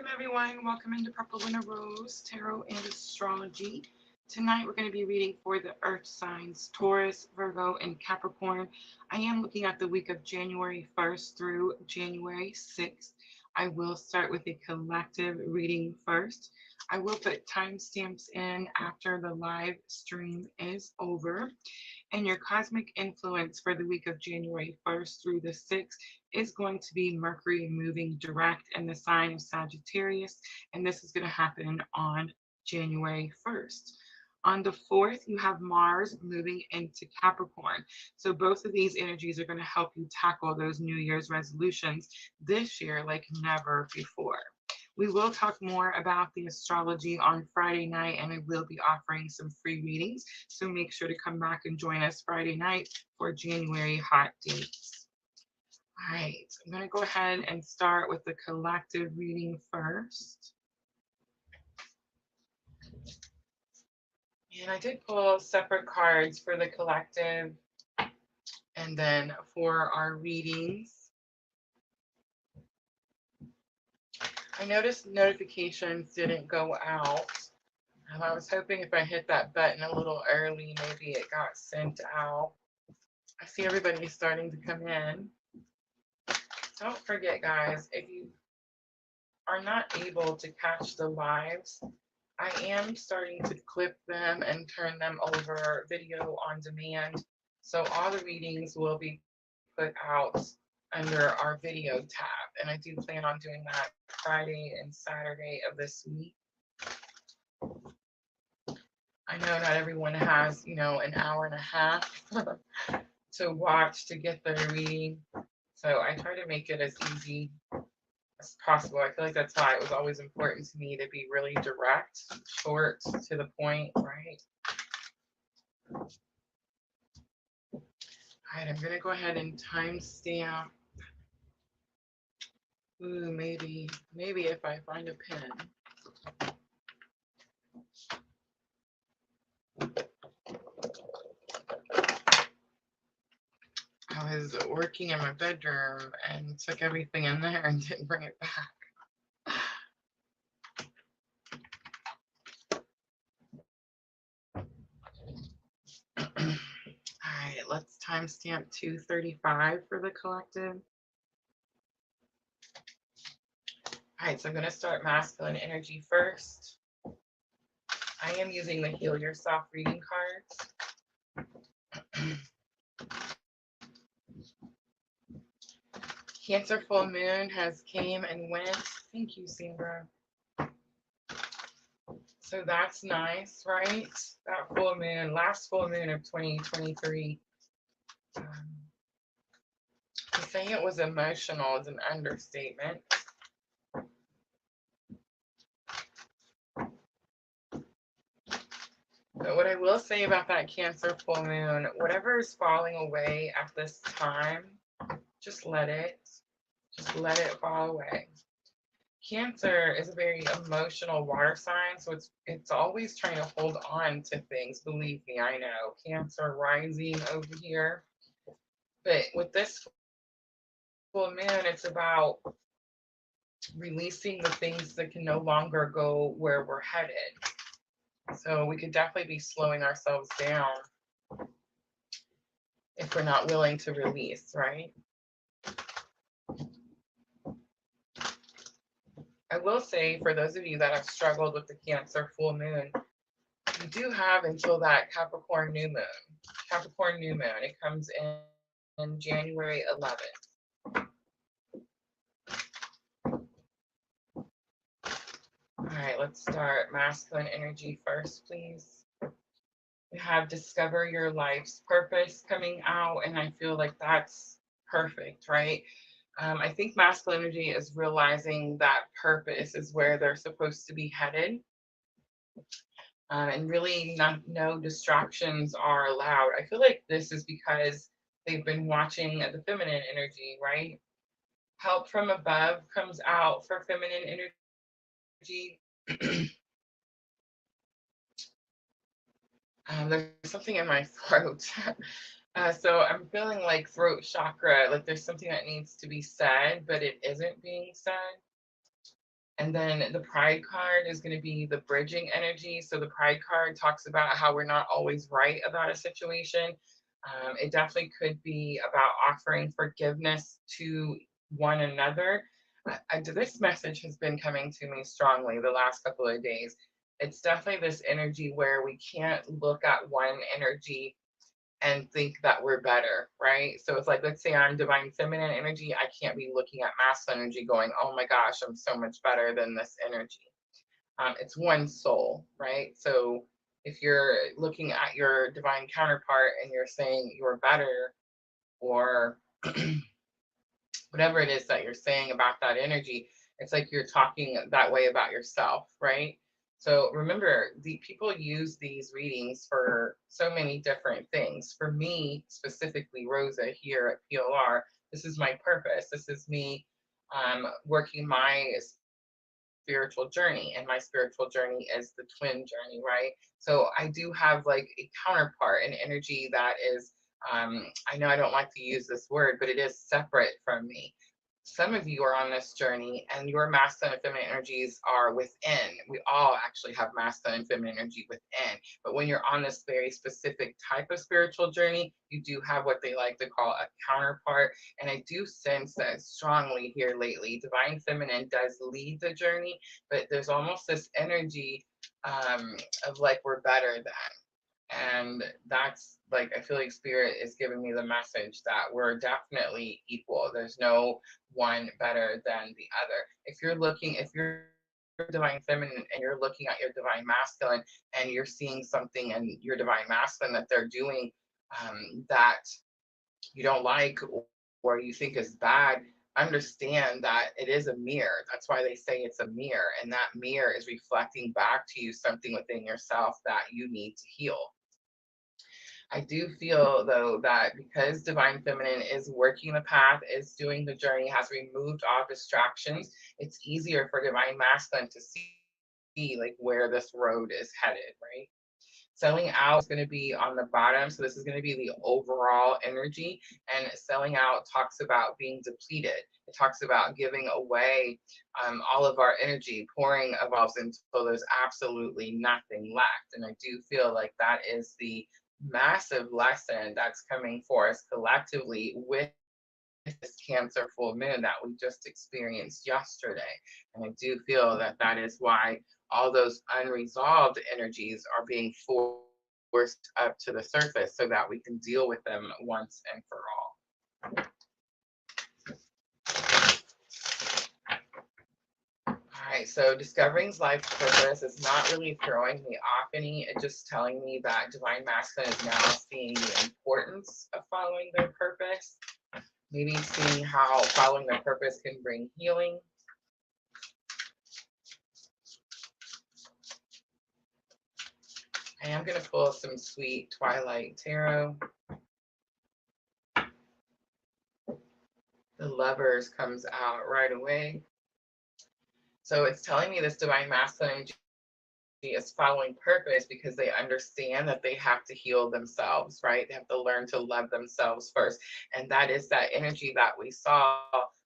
Welcome everyone. Welcome into Purple Lunar Rose Tarot and Astrology. Tonight we're going to be reading for the Earth signs, Taurus, Virgo, and Capricorn. I am looking at the week of January 1st through January 6th. I will start with a collective reading first. I will put timestamps in after the live stream is over. And your cosmic influence for the week of January 1st through the 6th is going to be Mercury moving direct in the sign of Sagittarius. And this is going to happen on January 1st. On the 4th, you have Mars moving into Capricorn. So both of these energies are going to help you tackle those New Year's resolutions this year like never before. We will talk more about the astrology on Friday night, and I will be offering some free readings. So make sure to come back and join us Friday night for January hot dates. All right, I'm going to go ahead and start with the collective reading first. And I did pull separate cards for the collective and then for our readings. I noticed notifications didn't go out. I was hoping if I hit that button a little early, maybe it got sent out. I see everybody starting to come in. Don't forget, guys, if you are not able to catch the lives, I am starting to clip them and turn them over video on demand. So all the readings will be put out under our video tab. And I do plan on doing that Friday and Saturday of this week. I know not everyone has, an hour and a half to watch to get their reading. So I try to make it as easy as possible. I feel like that's why it was always important to me to be really direct, short, to the point, right? All right, I'm gonna go ahead and timestamp. Ooh, maybe if I find a pen. I was working in my bedroom and took everything in there and didn't bring it back. All right, let's timestamp 2:35 for the collective. All right, so I'm going to start masculine energy first. I am using the Heal Yourself reading cards. Cancer full moon has came and went. Thank you, Sandra. So that's nice, right? That full moon, last full moon of 2023. To say it was emotional is an understatement. But what I will say about that Cancer full moon, whatever is falling away at this time, just let it fall away. Cancer is a very emotional water sign, so it's always trying to hold on to things. Believe me, I know. Cancer rising over here. But with this full moon, it's about releasing the things that can no longer go where we're headed. So we could definitely be slowing ourselves down if we're not willing to release, right? I will say, for those of you that have struggled with the Cancer full moon, you do have until that Capricorn new moon. Capricorn new moon, it comes in January 11th. All right, let's start masculine energy first, please. We have Discover Your Life's Purpose coming out, and I feel like that's perfect, right? I think masculine energy is realizing that purpose is where they're supposed to be headed. And really no distractions are allowed. I feel like this is because they've been watching the feminine energy, right? Help from above comes out for feminine energy. There's something in my throat. So I'm feeling like throat chakra, like there's something that needs to be said, but it isn't being said. And then the Pride card is going to be the bridging energy. So the Pride card talks about how we're not always right about a situation. It definitely could be about offering forgiveness to one another. This message has been coming to me strongly the last couple of days. It's definitely this energy where we can't look at one energy and think that we're better, right? So it's like, let's say I'm divine feminine energy. I can't be looking at masculine energy going, oh my gosh, I'm so much better than this energy. It's one soul, right? So if you're looking at your divine counterpart and you're saying you're better, or whatever it is that you're saying about that energy, it's like you're talking that way about yourself, right? So remember, the people use these readings for so many different things. For me, specifically, Rosa here at PLR, this is my purpose. This is me working my spiritual journey, and my spiritual journey is the twin journey, right? So I do have like a counterpart, an energy that is, I know I don't like to use this word, but it is separate from me. Some of you are on this journey and your masculine and feminine energies are within. We all actually have masculine and feminine energy within. But when you're on this very specific type of spiritual journey, you do have what they like to call a counterpart. And I do sense that strongly here lately. Divine feminine does lead the journey, but there's almost this energy of like we're better than. And that's like, I feel like spirit is giving me the message that we're definitely equal. There's no one better than the other. If you're divine feminine and you're looking at your divine masculine and you're seeing something in your divine masculine that they're doing that you don't like, or you think is bad, understand that it is a mirror. That's why they say it's a mirror, and that mirror is reflecting back to you something within yourself that you need to heal. I do feel though that because divine feminine is working the path, is doing the journey, has removed all distractions, it's easier for divine masculine to see like where this road is headed, right? Selling out is going to be on the bottom. So this is going to be the overall energy. And selling out talks about being depleted. It talks about giving away all of our energy, pouring evolves until there's absolutely nothing left. And I do feel like that is the massive lesson that's coming for us collectively with this Cancer full moon that we just experienced yesterday. And I do feel that that is why all those unresolved energies are being forced up to the surface so that we can deal with them once and for all. All right, so discovering life's purpose is not really throwing me off any. It's just telling me that divine masculine is now seeing the importance of following their purpose. Maybe seeing how following their purpose can bring healing. I am going to pull some sweet Twilight Tarot. The Lovers comes out right away. So it's telling me this divine masculine is following purpose because they understand that they have to heal themselves, right? They have to learn to love themselves first. And that is that energy that we saw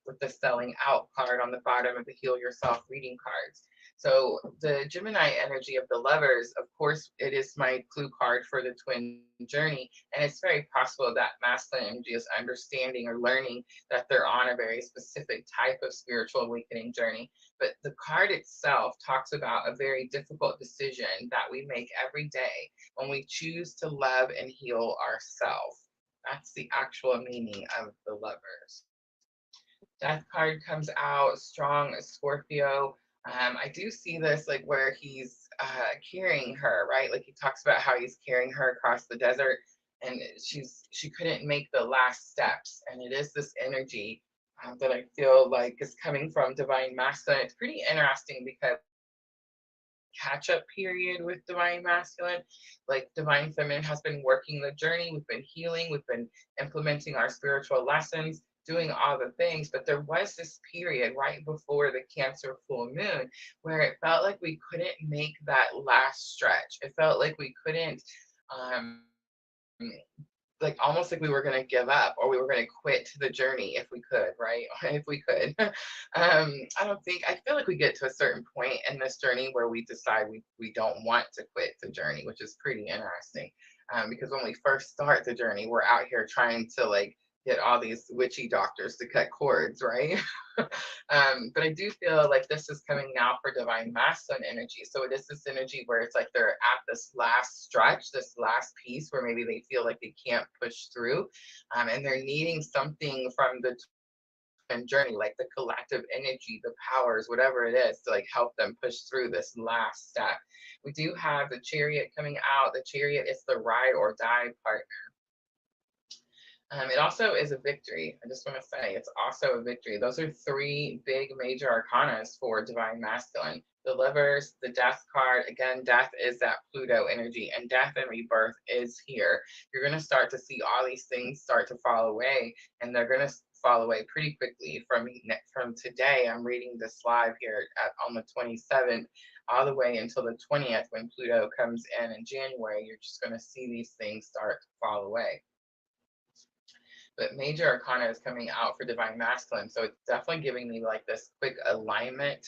with the selling out card on the bottom of the Heal Yourself reading cards. So the Gemini energy of the Lovers, of course, it is my clue card for the twin journey. And it's very possible that masculine energy is understanding or learning that they're on a very specific type of spiritual awakening journey. But the card itself talks about a very difficult decision that we make every day when we choose to love and heal ourselves. That's the actual meaning of the Lovers. Death card comes out, strong Scorpio. I do see this like where he's carrying her, right? Like he talks about how he's carrying her across the desert, and she couldn't make the last steps, and it is this energy that I feel like is coming from divine masculine. It's pretty interesting because catch up period with divine masculine, like divine feminine has been working the journey. We've been healing, we've been implementing our spiritual lessons, doing all the things, but there was this period right before the Cancer full moon where it felt like we couldn't make that last stretch. It felt like we couldn't like almost like we were going to give up or we were going to quit the journey if we could, right? If we could. I don't think, I feel like we get to a certain point in this journey where we decide we don't want to quit the journey, which is pretty interesting. Because when we first start the journey, we're out here trying to like get all these witchy doctors to cut cords, right? But I do feel like this is coming now for divine masculine energy. So it is this energy where it's like they're at this last stretch, this last piece where maybe they feel like they can't push through, and they're needing something from the twin journey, like the collective energy, the powers, whatever it is, to like help them push through this last step. We do have the chariot coming out. The chariot is the ride or die part. It also is a victory. I just want to say it's also a victory. Those are three big major arcanas for divine masculine. The lovers, the death card. Again, death is that Pluto energy, and death and rebirth is here. You're going to start to see all these things start to fall away, and they're going to fall away pretty quickly from today. I'm reading this live here on the 27th all the way until the 20th when Pluto comes in January. You're just going to see these things start to fall away. But major arcana is coming out for divine masculine, so it's definitely giving me like this quick alignment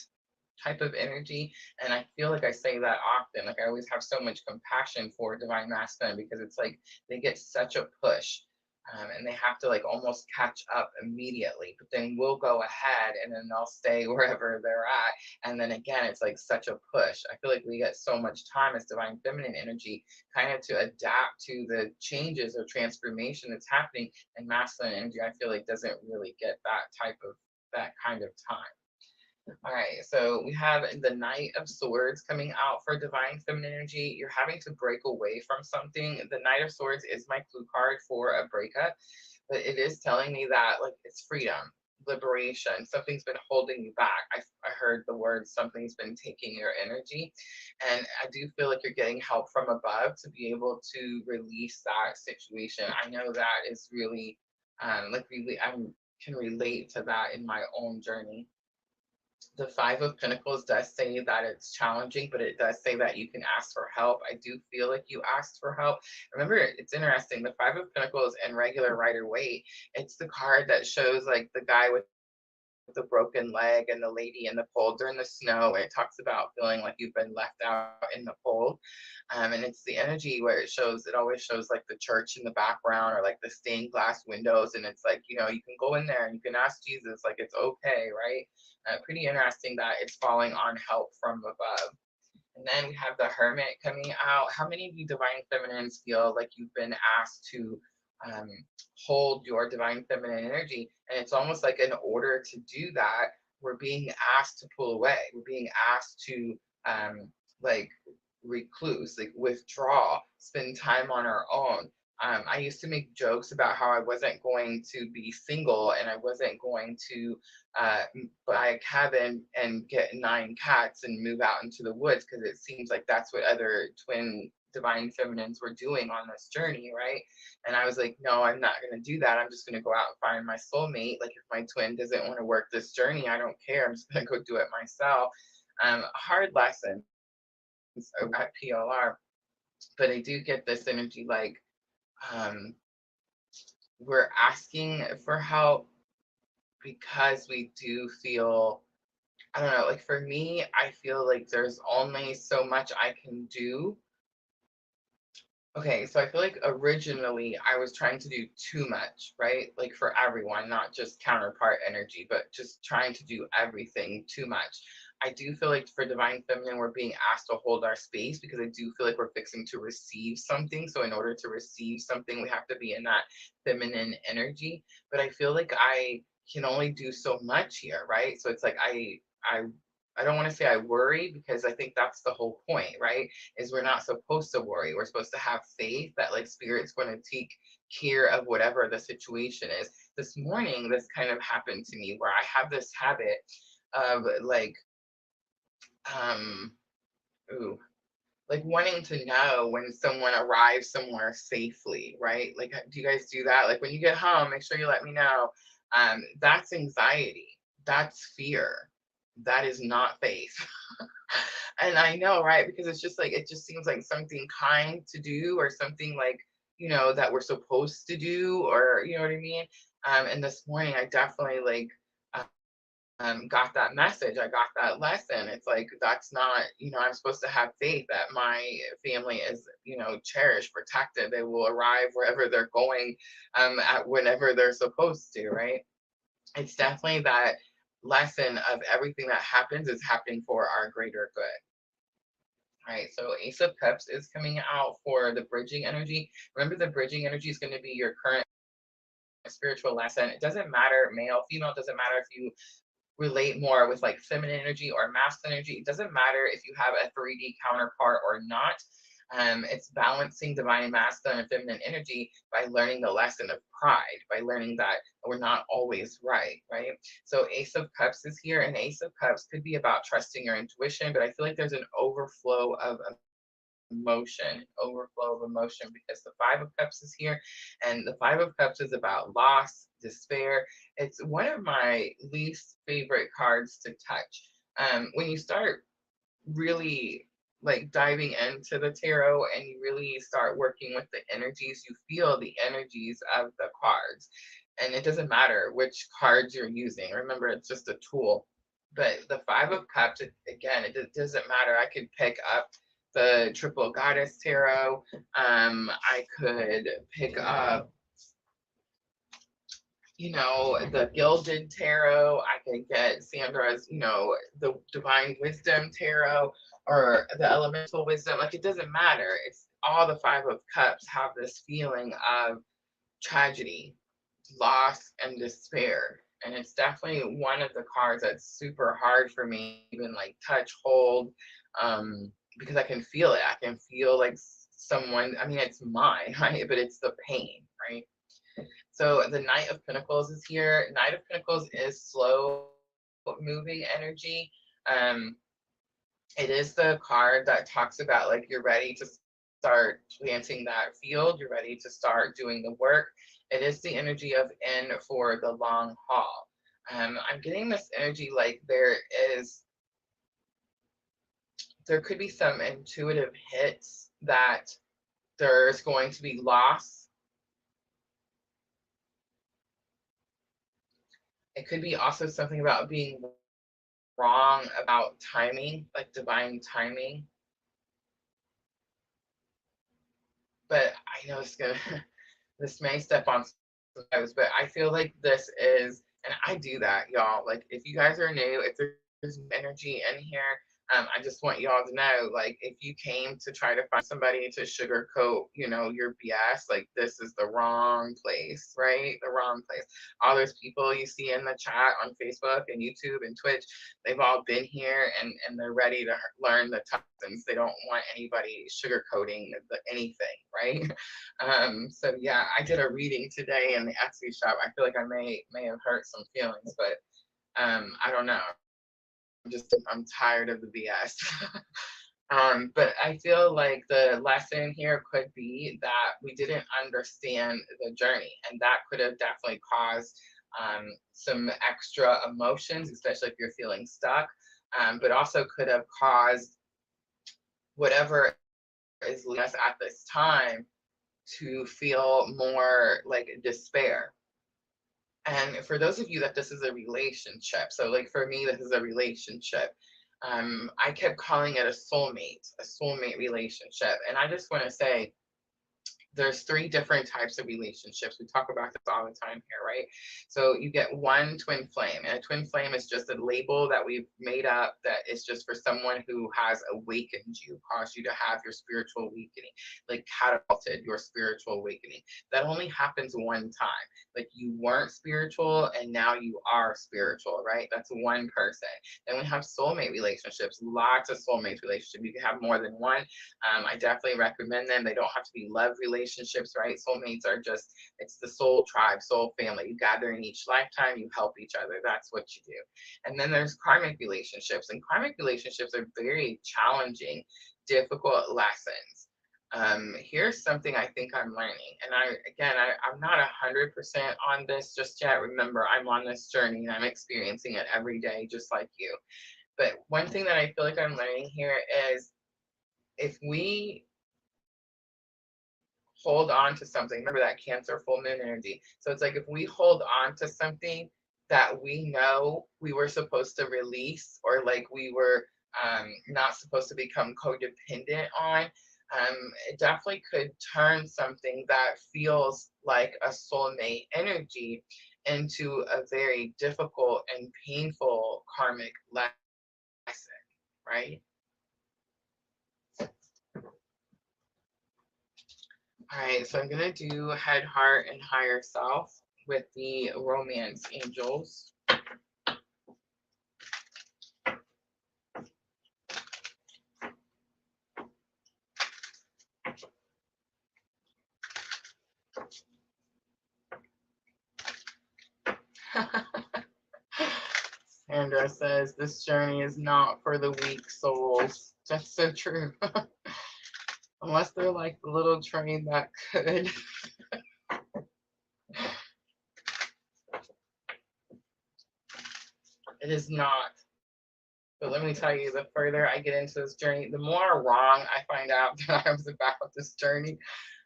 type of energy. And I feel like I say that often, like I always have so much compassion for divine masculine because it's like they get such a push, and they have to like almost catch up immediately, but then we'll go ahead and then they'll stay wherever they're at, and then again it's like such a push. I feel like we get so much time as divine feminine energy kind of to adapt to the changes or transformation that's happening, and masculine energy I feel like doesn't really get that kind of time. All right, so we have the Knight of Swords coming out for divine feminine energy. You're having to break away from something. The Knight of Swords is my clue card for a breakup, but it is telling me that like it's freedom, liberation. Something's been holding you back. I heard the word something's been taking your energy, and I do feel like you're getting help from above to be able to release that situation. I know that is really, like really, I can relate to that in my own journey. The Five of Pentacles does say that it's challenging, but it does say that you can ask for help. I do feel like you asked for help. Remember, it's interesting. The Five of Pentacles and regular Rider-Waite, it's the card that shows like the guy with the broken leg and the lady in the cold during the snow, and it talks about feeling like you've been left out in the cold. And it's the energy where it always shows like the church in the background or like the stained glass windows, and it's like, you know, you can go in there and you can ask Jesus, like it's okay, right? Pretty interesting that it's falling on help from above. And then we have the Hermit coming out. How many of you divine feminines feel like you've been asked to um, hold your divine feminine energy? And it's almost like in order to do that, we're being asked to pull away. We're being asked to like recluse, like withdraw, spend time on our own. I used to make jokes about how I wasn't going to be single and I wasn't going to buy a cabin and get 9 cats and move out into the woods because it seems like that's what other twin divine feminines were doing on this journey, right? And I was like, no, I'm not going to do that. I'm just going to go out and find my soulmate. Like if my twin doesn't want to work this journey, I don't care. I'm just going to go do it myself. Hard lesson at PLR, but I do get this energy like we're asking for help because we do feel, I don't know, like for me, I feel like there's only so much I can do. Okay, so I feel like originally I was trying to do too much, right? Like for everyone, not just counterpart energy, but just trying to do everything too much. I do feel like for divine feminine, we're being asked to hold our space because I do feel like we're fixing to receive something. So in order to receive something, we have to be in that feminine energy. But I feel like I can only do so much here, right? So it's like I don't want to say I worry because I think that's the whole point, right? Is we're not supposed to worry. We're supposed to have faith that like spirit's going to take care of whatever the situation is. This morning, this kind of happened to me where I have this habit of like, um, ooh, like wanting to know when someone arrives somewhere safely, right? Like, do you guys do that? Like when you get home, make sure you let me know. That's anxiety. That's fear. That is not faith. And I know, right? Because it's just like, it just seems like something kind to do or something like, you know, that we're supposed to do, or you know what I mean. And this morning I definitely like got that message. I got that lesson. It's like, that's not, you know, I'm supposed to have faith that my family is, you know, cherished, protected. They will arrive wherever they're going at whenever they're supposed to, right? It's definitely that lesson of everything that happens is happening for our greater good. Right, so Ace of Cups is coming out for the bridging energy. Remember, the bridging energy is going to be your current spiritual lesson. It doesn't matter, male, female, doesn't matter if you relate more with like feminine energy or masculine energy. It doesn't matter if you have a 3D counterpart or not. It's balancing divine masculine and feminine energy by learning the lesson of pride, by learning that we're not always right, right? So Ace of Cups is here, and Ace of Cups could be about trusting your intuition, but I feel like there's an overflow of emotion because the Five of Cups is here, and the Five of Cups is about loss, despair. It's one of my least favorite cards to touch. When you start really like diving into the tarot and you really start working with the energies, you feel the energies of the cards, and it doesn't matter which cards you're using. Remember, it's just a tool. But the Five of Cups, again, it doesn't matter. I could pick up the Triple Goddess Tarot. I could pick up, you know, the Gilded Tarot. I could get Sandra's, you know, the Divine Wisdom Tarot or the Elemental Wisdom. Like, it doesn't matter. It's all the Five of Cups have this feeling of tragedy, loss, and despair. And it's definitely one of the cards that's super hard for me, even like touch, hold, because I can feel it. I can feel like someone, I mean, it's mine, right? But it's the pain, right? So the Knight of Pentacles is here. Knight of Pentacles is slow moving energy. It is the card that talks about like you're ready to start planting that field. You're ready to start doing the work. It is the energy of in for the long haul. I'm getting this energy like there could be some intuitive hits that there's going to be loss. It could be also something about being wrong about timing, like divine timing. But I know it's gonna, this may step on some toes, but I feel like this is, and I do that, y'all. Like, if you guys are new, if there's energy in here, I just want y'all to know, like, if you came to try to find somebody to sugarcoat, you know, your BS, like, this is the wrong place, right? The wrong place. All those people you see in the chat on Facebook and YouTube and Twitch, they've all been here and they're ready to learn the lessons. They don't want anybody sugarcoating anything, right? So yeah, I did a reading today in the Etsy shop. I feel like I may have hurt some feelings, but I don't know. I'm tired of the BS. But I feel like the lesson here could be that we didn't understand the journey, and that could have definitely caused some extra emotions, especially if you're feeling stuck, but also could have caused whatever is leading us at this time to feel more like despair. And for those of you that this is a relationship, so like for me, this is a relationship. I kept calling it a soulmate relationship. And I just want to say, there's three different types of relationships. We talk about this all the time here, right? So you get one twin flame, and a twin flame is just a label that we've made up that is just for someone who has awakened you, caused you to have your spiritual awakening, like catapulted your spiritual awakening. That only happens one time. Like, you weren't spiritual and now you are spiritual, right? That's one person. Then we have soulmate relationships, lots of soulmate relationships. You can have more than one. I definitely recommend them. They don't have to be love relationships, right? Soulmates are just, it's the soul tribe, soul family. You gather in each lifetime, you help each other. That's what you do. And then there's karmic relationships, and karmic relationships are very challenging, difficult lessons. Here's something I think I'm learning, and I'm not 100% on this just yet. Remember, I'm on this journey and I'm experiencing it every day, just like you. But one thing that I feel like I'm learning here is, if we hold on to something, remember that Cancer full moon energy. So it's like if we hold on to something that we know we were supposed to release, or like we were not supposed to become codependent on, it definitely could turn something that feels like a soulmate energy into a very difficult and painful karmic lesson, right? All right, so I'm going to do head, heart, and higher self with the romance angels. Sandra says, this journey is not for the weak souls. That's so true. Unless they're like the little train that could. It is not. But let me tell you, the further I get into this journey, the more wrong I find out that I was about this journey,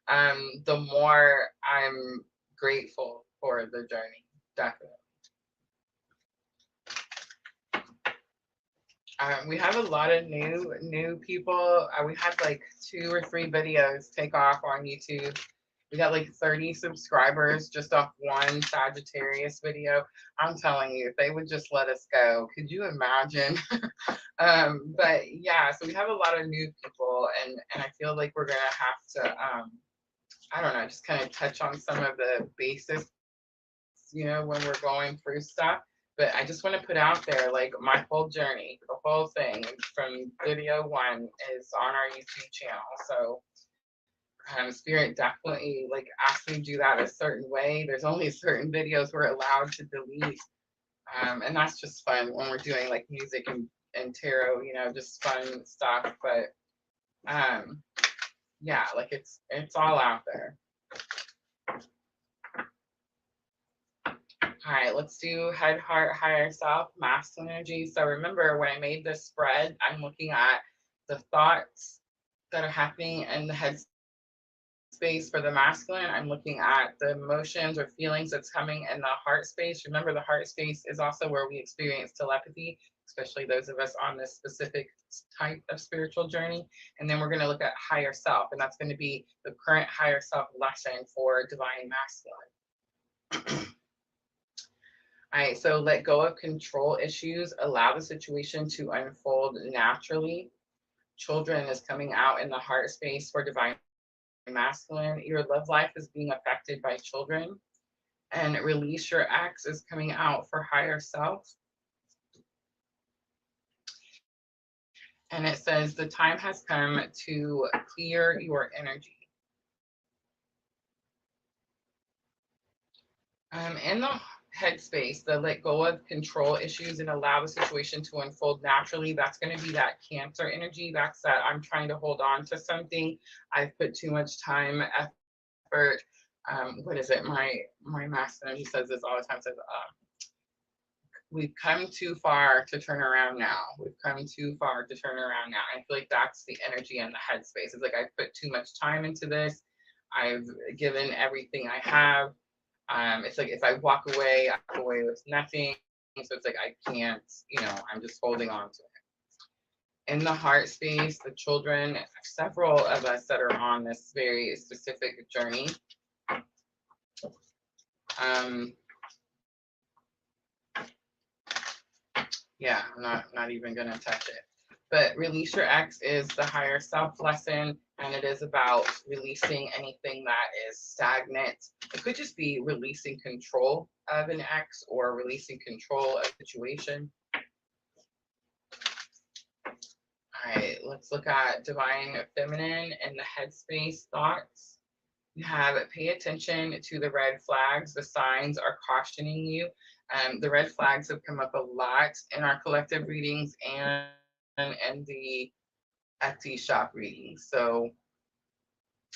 the more I'm grateful for the journey, definitely. We have a lot of new people. We had like 2 or 3 videos take off on YouTube. We got like 30 subscribers just off one Sagittarius video. I'm telling you, if they would just let us go, could you imagine? But yeah, so we have a lot of new people, and I feel like we're gonna have to, I don't know, just kind of touch on some of the basics, when we're going through stuff. But I just want to put out there, like, my whole journey, the whole thing from video 1 is on our YouTube channel. So Spirit definitely like asked me to do that a certain way. There's only certain videos we're allowed to delete. And that's just fun when we're doing like music and tarot, just fun stuff. But yeah, like it's all out there. All right, let's do head, heart, higher self, masculine energy. So remember, when I made this spread, I'm looking at the thoughts that are happening in the head space for the masculine. I'm looking at the emotions or feelings that's coming in the heart space. Remember, the heart space is also where we experience telepathy, especially those of us on this specific type of spiritual journey. And then we're going to look at higher self, and that's going to be the current higher self lesson for divine masculine. All right, so let go of control issues, allow the situation to unfold naturally. Children is coming out in the heart space for divine masculine. Your love life is being affected by children. And release your ex is coming out for higher self. And it says the time has come to clear your energy. In the headspace, the let go of control issues and allow the situation to unfold naturally, that's going to be that Cancer energy. That's that I'm trying to hold on to something. I've put too much time, effort. What is it? My master energy says this all the time, says, we've come too far to turn around now. We've come too far to turn around now. I feel like that's the energy in the headspace. It's like I've put too much time into this. I've given everything I have. It's like if I walk away with nothing. So it's like I can't, I'm just holding on to it. In the heart space, the children, several of us that are on this very specific journey. Yeah, I'm not even gonna touch it. But release your ex is the higher self lesson, and it is about releasing anything that is stagnant. It could just be releasing control of an ex or releasing control of a situation. All right, let's look at divine feminine and the headspace thoughts. You have pay attention to the red flags. The signs are cautioning you. The red flags have come up a lot in our collective readings and in the Etsy shop readings. So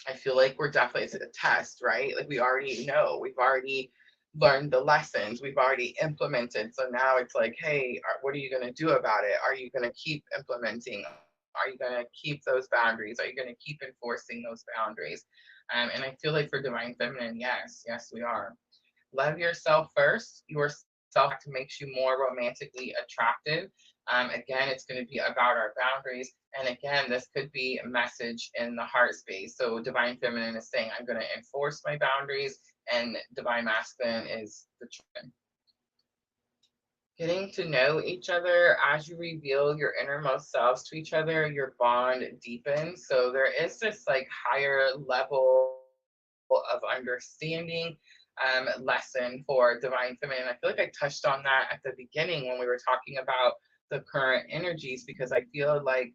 I feel like we're definitely, it's a test, right? Like we already know, we've already learned the lessons, we've already implemented. So now it's like, hey, what are you going to do about it? Are you going to keep implementing? Are you going to keep those boundaries? Are you going to keep enforcing those boundaries? And I feel like for divine feminine, yes, we are. Love yourself first. Yourself makes you more romantically attractive. Again, it's going to be about our boundaries. And again, this could be a message in the heart space. So divine feminine is saying, I'm going to enforce my boundaries, and divine masculine is the truth. Getting to know each other as you reveal your innermost selves to each other, your bond deepens. So there is this like higher level of understanding lesson for divine feminine. I feel like I touched on that at the beginning when we were talking about the current energies, because I feel like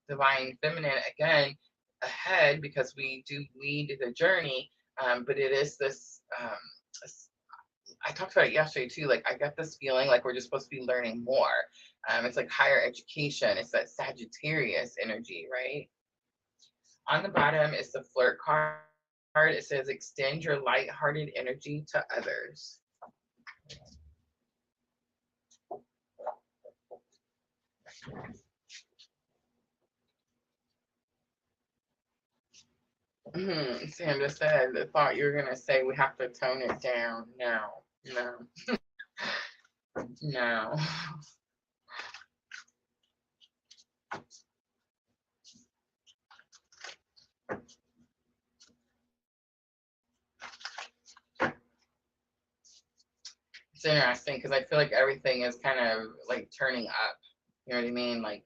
divine feminine again ahead, because we do lead the journey, but it is this I talked about it yesterday too. Like I get this feeling like we're just supposed to be learning more. It's like higher education. It's that Sagittarius energy, right? On the bottom is the flirt card. It says extend your light-hearted energy to others. Sandra said, I thought you were gonna say we have to tone it down. No, no. It's interesting because I feel like everything is kind of like turning up. You know what I mean? Like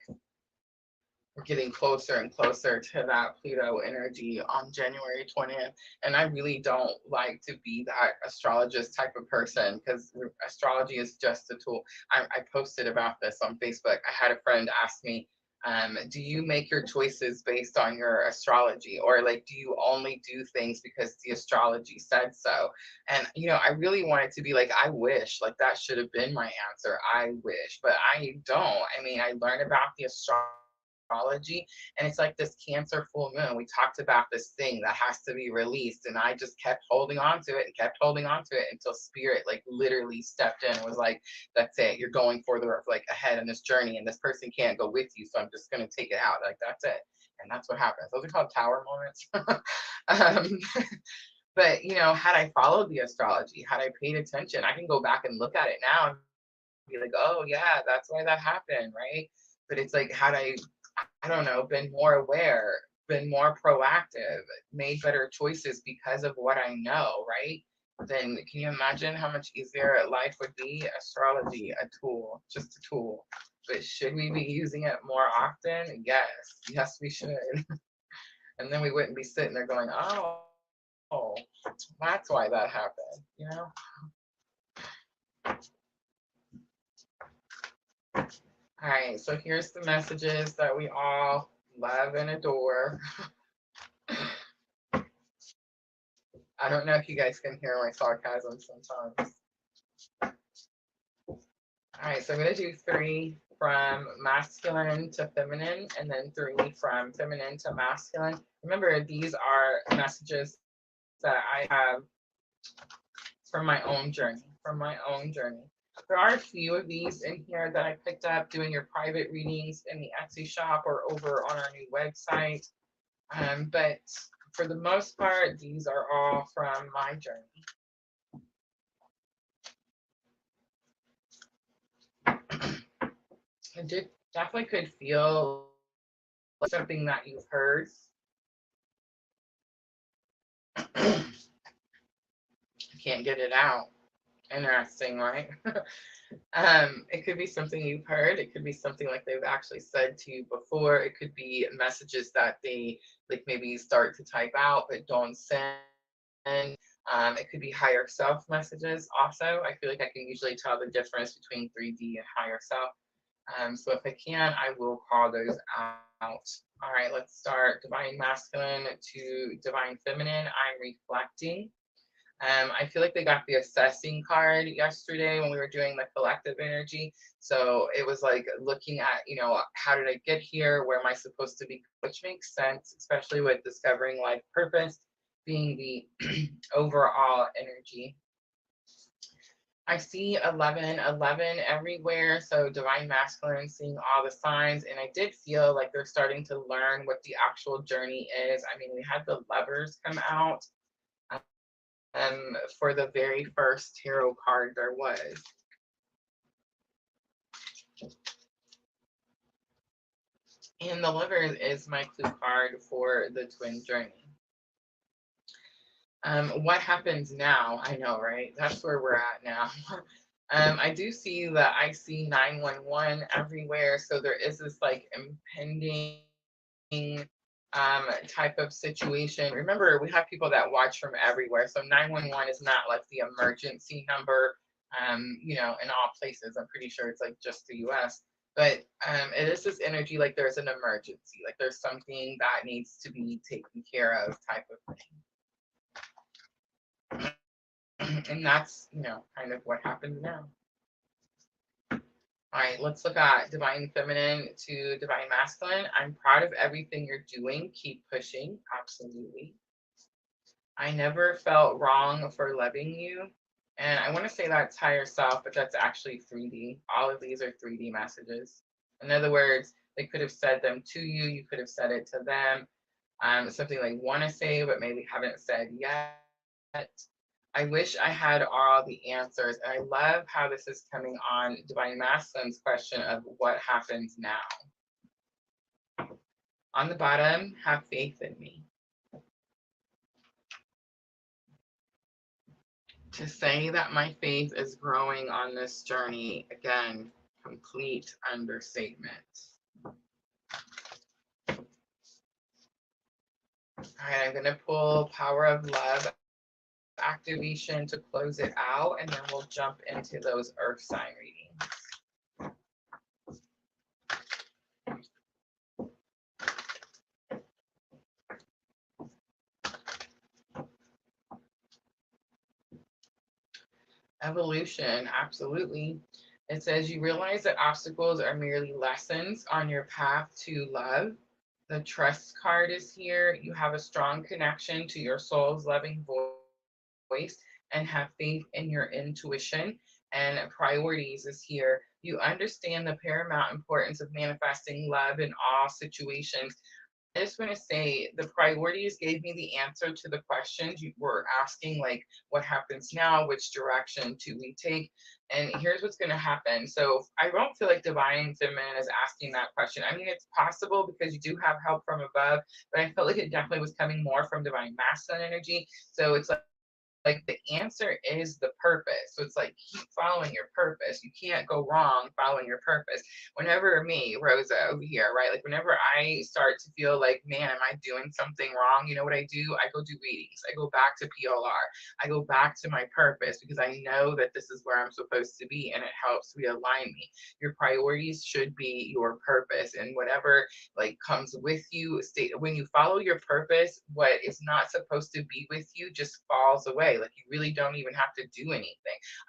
we're getting closer and closer to that Pluto energy on January 20th. And I really don't like to be that astrologist type of person, because astrology is just a tool. I posted about this on Facebook. I had a friend ask me, do you make your choices based on your astrology, or like do you only do things because the astrology said so? And I really wanted to be like, I wish, like that should have been my answer. I wish, but I don't. I mean, I learned about the astrology, and it's like this Cancer full moon. We talked about this thing that has to be released, and I just kept holding on to it and kept holding on to it until spirit like literally stepped in and was like, that's it, you're going further like ahead in this journey, and this person can't go with you, so I'm just going to take it out. Like that's it. And that's what happens. Those are called tower moments. But had I followed the astrology, had I paid attention, I can go back and look at it now and be like, oh yeah, that's why that happened, right? But it's like, had I don't know, been more aware, been more proactive, made better choices because of what I know, right? Then can you imagine how much easier life would be? Astrology, a tool, just a tool. But should we be using it more often? Yes, we should. And then we wouldn't be sitting there going, oh, that's why that happened. All right, so here's the messages that we all love and adore. I don't know if you guys can hear my sarcasm sometimes. All right, so I'm going to do 3 from masculine to feminine, and then 3 from feminine to masculine. Remember, these are messages that I have from my own journey, There are a few of these in here that I picked up doing your private readings in the Etsy shop or over on our new website. But for the most part, these are all from my journey. It definitely could feel like something that you've heard. Can't get it out. Interesting, right? It could be something you've heard. It could be something like they've actually said to you before. It could be messages that they like maybe start to type out but don't send. It could be higher self messages also. I feel like I can usually tell the difference between 3D and higher self. So if I can, I will call those out. All right, let's start divine masculine to divine feminine. I'm reflecting. I feel like they got the assessing card yesterday when we were doing the collective energy. So it was like looking at, how did I get here? Where am I supposed to be? Which makes sense, especially with discovering life purpose being the overall energy. I see 11, 11 everywhere. So divine masculine, seeing all the signs. And I did feel like they're starting to learn what the actual journey is. I mean, we had the lovers come out for the very first tarot card there was. And the lovers is my clue card for the twin journey. What happens now? I know, right? That's where we're at now. I do see the IC 911 everywhere. So there is this like impending type of situation. Remember, we have people that watch from everywhere. So 911 is not like the emergency number, you know, in all places. I'm pretty sure it's like just the US. But it is this energy like there's an emergency, like there's something that needs to be taken care of type of thing. And that's, you know, kind of what happens now. All right, let's look at divine feminine to divine masculine. I'm proud of everything you're doing. Keep pushing. Absolutely. I never felt wrong for loving you. And I want to say that's higher self, but that's actually 3D. All of these are 3D messages. In other words, they could have said them to you. You could have said it to them. Something like want to say, but maybe haven't said yet. I wish I had all the answers. And I love how this is coming on Divine Masculine's question of what happens now. On the bottom, have faith in me. To say that my faith is growing on this journey, again, complete understatement. All right, I'm going to pull Power of Love activation to close it out, and then we'll jump into those earth sign readings. Evolution, absolutely. It says you realize that obstacles are merely lessons on your path to love. The trust card is here. You have a strong connection to your soul's loving voice and have faith in your intuition. And priorities is here. You understand the paramount importance of manifesting love in all situations. I just want to say the priorities gave me the answer to the questions you were asking, like what happens now, which direction do we take, and here's what's going to happen. So I don't feel like divine feminine is asking that question. I mean, it's possible because you do have help from above, but I felt like it definitely was coming more from divine masculine energy. So it's like the answer is the purpose. So it's like keep following your purpose. You can't go wrong following your purpose. Whenever me, Rosa, over here, right? Like whenever I start to feel like, man, am I doing something wrong? You know what I do? I go do readings. I go back to PLR. I go back to my purpose because I know that this is where I'm supposed to be and it helps realign me. Your priorities should be your purpose, and whatever like comes with you, when you follow your purpose, what is not supposed to be with you just falls away. Like you really don't even have to do anything.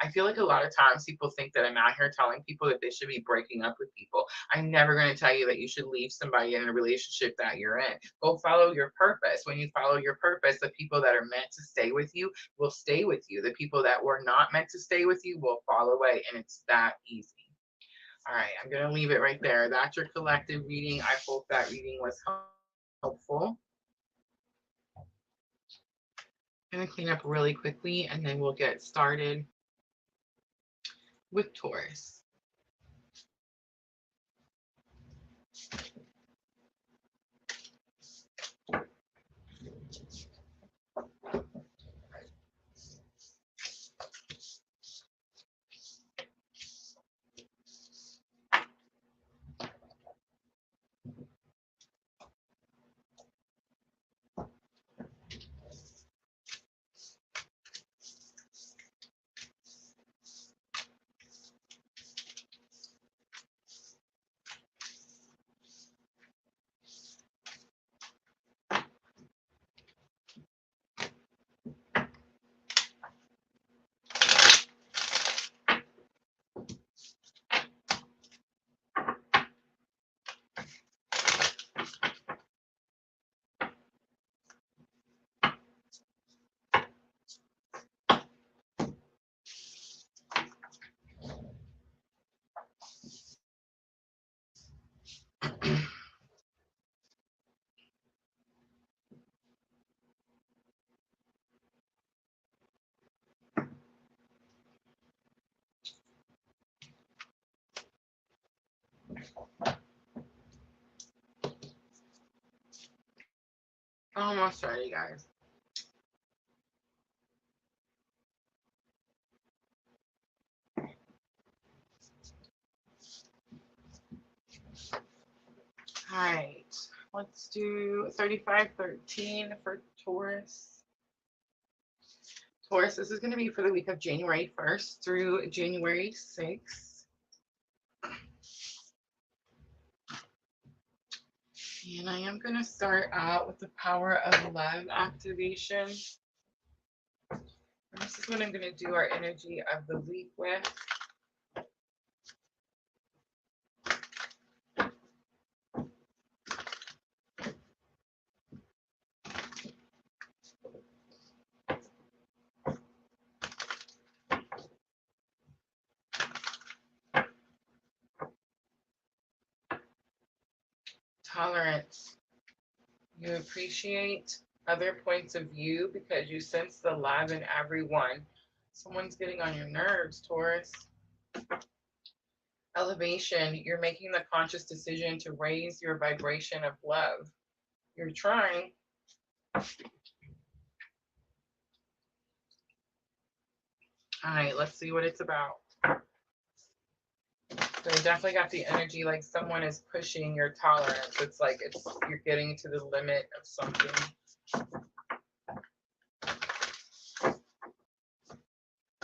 I feel like a lot of times people think that I'm out here telling people that they should be breaking up with people. I'm never going to tell you that you should leave somebody in a relationship that you're in. Go follow your purpose. When you follow your purpose, the people that are meant to stay with you will stay with you. The people that were not meant to stay with you will fall away, and it's that easy. All right, I'm going to leave it right there. That's your collective reading. I hope that reading was helpful. I'm going to clean up really quickly and then we'll get started with Taurus. Almost ready, guys. All right, let's do 3513 for Taurus. Taurus, this is going to be for the week of January 1st through January 6th. And I am going to start out with the power of love activation. And this is what I'm going to do our energy of the week with. Tolerance. You appreciate other points of view because you sense the love in everyone. Someone's getting on your nerves, Taurus. Elevation. You're making the conscious decision to raise your vibration of love. You're trying. All right, let's see what it's about. So I definitely got the energy like someone is pushing your tolerance. It's like you're getting to the limit of something.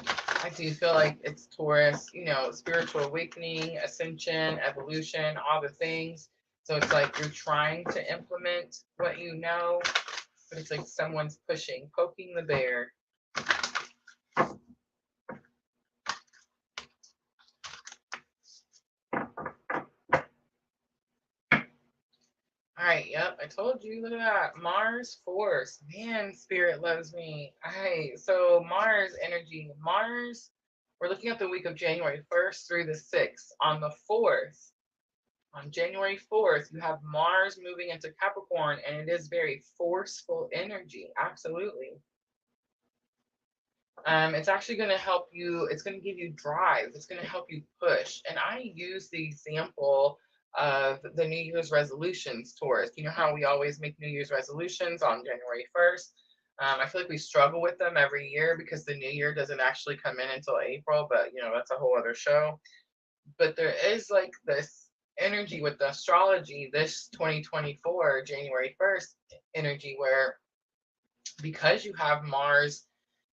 I do feel like it's Taurus, you know, spiritual awakening, ascension, evolution, all the things. So it's like you're trying to implement what you know, but it's like someone's pushing, poking the bear. All right, yep, I told you, look at that. Mars force. Man, spirit loves me. All right, so Mars energy. Mars, we're looking at the week of January 1st through the 6th. On the 4th, on January 4th, you have Mars moving into Capricorn, and it is very forceful energy. Absolutely. It's actually going to help you. It's going to give you drive. It's going to help you push. And I use the example of the New Year's resolutions, Taurus. You know how we always make New Year's resolutions on January 1st? I feel like we struggle with them every year because the new year doesn't actually come in until April, but you know, that's a whole other show. But there is like this energy with the astrology, this 2024, January 1st energy, where because you have Mars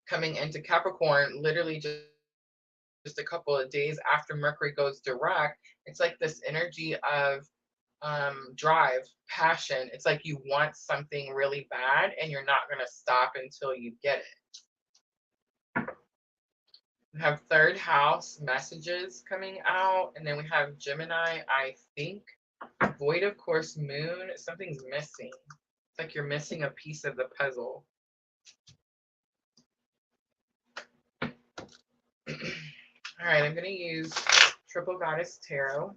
coming into Capricorn literally just a couple of days after Mercury goes direct, it's like this energy of drive, passion. It's like you want something really bad and you're not going to stop until you get it. We have third house messages coming out, and then we have Gemini, I think. Void of course, moon, something's missing. It's like you're missing a piece of the puzzle. All right, I'm going to use Triple Goddess Tarot.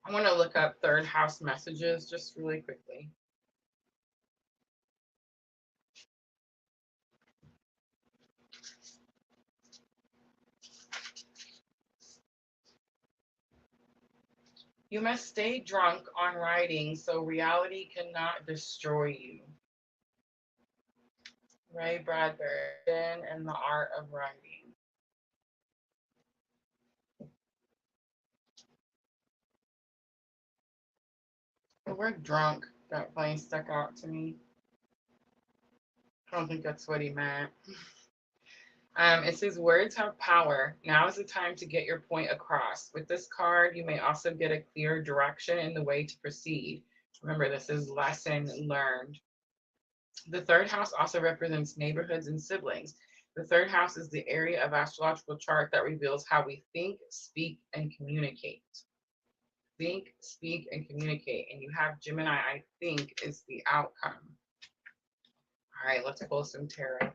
I want to look up third house messages just really quickly. You must stay drunk on writing so reality cannot destroy you. Ray Bradbury and the Art of Writing. The word drunk definitely stuck out to me. I don't think that's what he meant. It says words have power. Now is the time to get your point across. With this card, you may also get a clear direction in the way to proceed. Remember, this is lesson learned. The third house also represents neighborhoods and siblings. The third house is the area of astrological chart that reveals how we think, speak, and communicate. Think, speak, and communicate. And you have Gemini, I think, is the outcome. All right, let's pull some tarot.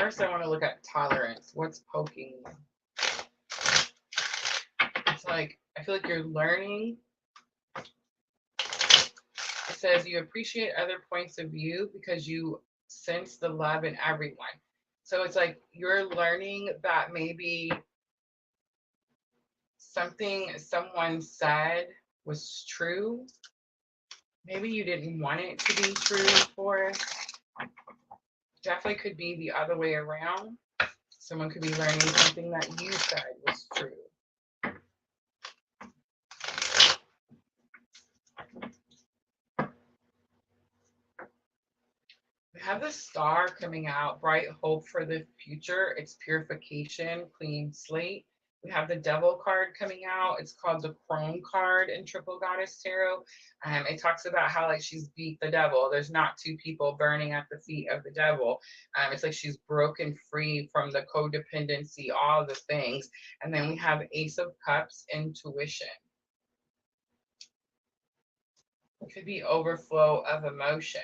First, I want to look at tolerance. What's poking you? It's like, I feel like you're learning. It says you appreciate other points of view because you sense the love in everyone. So it's like you're learning that maybe something someone said was true. Maybe you didn't want it to be true for us. Definitely could be the other way around. Someone could be learning something that you said was true. We have the star coming out, bright hope for the future. It's purification, clean slate. We have the devil card coming out. It's called the crone card in Triple Goddess Tarot. It talks about how like she's beat the devil. There's not two people burning at the feet of the devil. It's like she's broken free from the codependency, all the things. And then we have Ace of Cups, intuition. It could be overflow of emotion.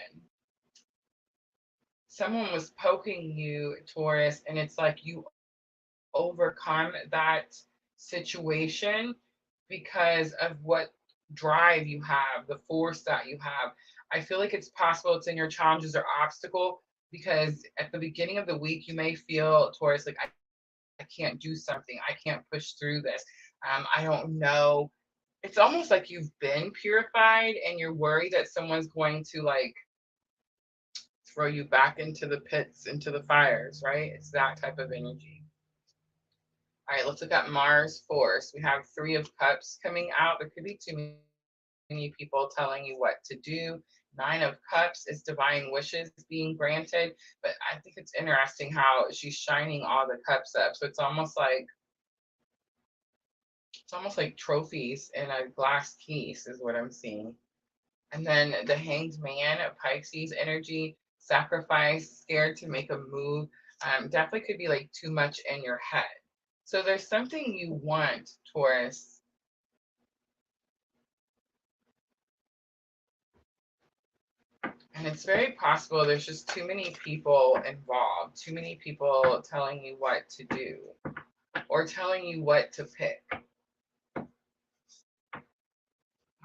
Someone was poking you, Taurus, and it's like you overcome that situation because of what drive you have, the force that you have. I feel like it's possible it's in your challenges or obstacle because at the beginning of the week, you may feel, Taurus, like, I can't do something. I can't push through this. I don't know. It's almost like you've been purified and you're worried that someone's going to like throw you back into the pits, into the fires, right? It's that type of energy. All right, let's look at Mars force. We have 3 of Cups coming out. There could be too many people telling you what to do. 9 of Cups is divine wishes being granted. But I think it's interesting how she's shining all the cups up. So it's almost like trophies in a glass case is what I'm seeing. And then the Hanged Man, Pisces energy, sacrifice, scared to make a move. Definitely could be like too much in your head. So there's something you want, Taurus. And it's very possible there's just too many people involved, too many people telling you what to do or telling you what to pick. All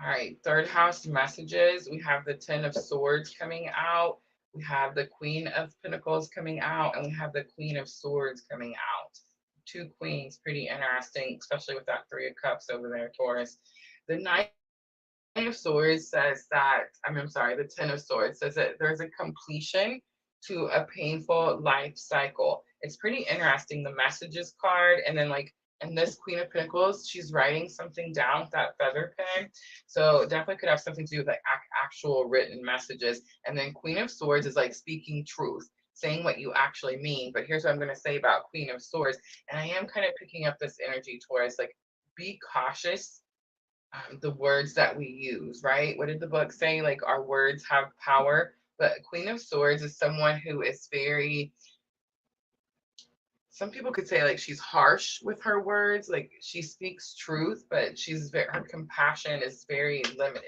right, 3rd house messages. We have the 10 of Swords coming out. We have the Queen of Pentacles coming out, and we have the Queen of Swords coming out. 2 queens, pretty interesting, especially with that 3 of Cups over there, Taurus. The Knight of Swords says that, the 10 of Swords says that there's a completion to a painful life cycle. It's pretty interesting, the messages card, and then like, and this Queen of Pentacles, she's writing something down with that feather pen. So definitely could have something to do with like actual written messages. And then Queen of Swords is like speaking truth, saying what you actually mean. But here's what I'm going to say about Queen of Swords. And I am kind of picking up this energy, Taurus, like be cautious. The words that we use, right? What did the book say? Like our words have power. But Queen of Swords is someone who is very, some people could say like she's harsh with her words, like she speaks truth, but her compassion is very limited.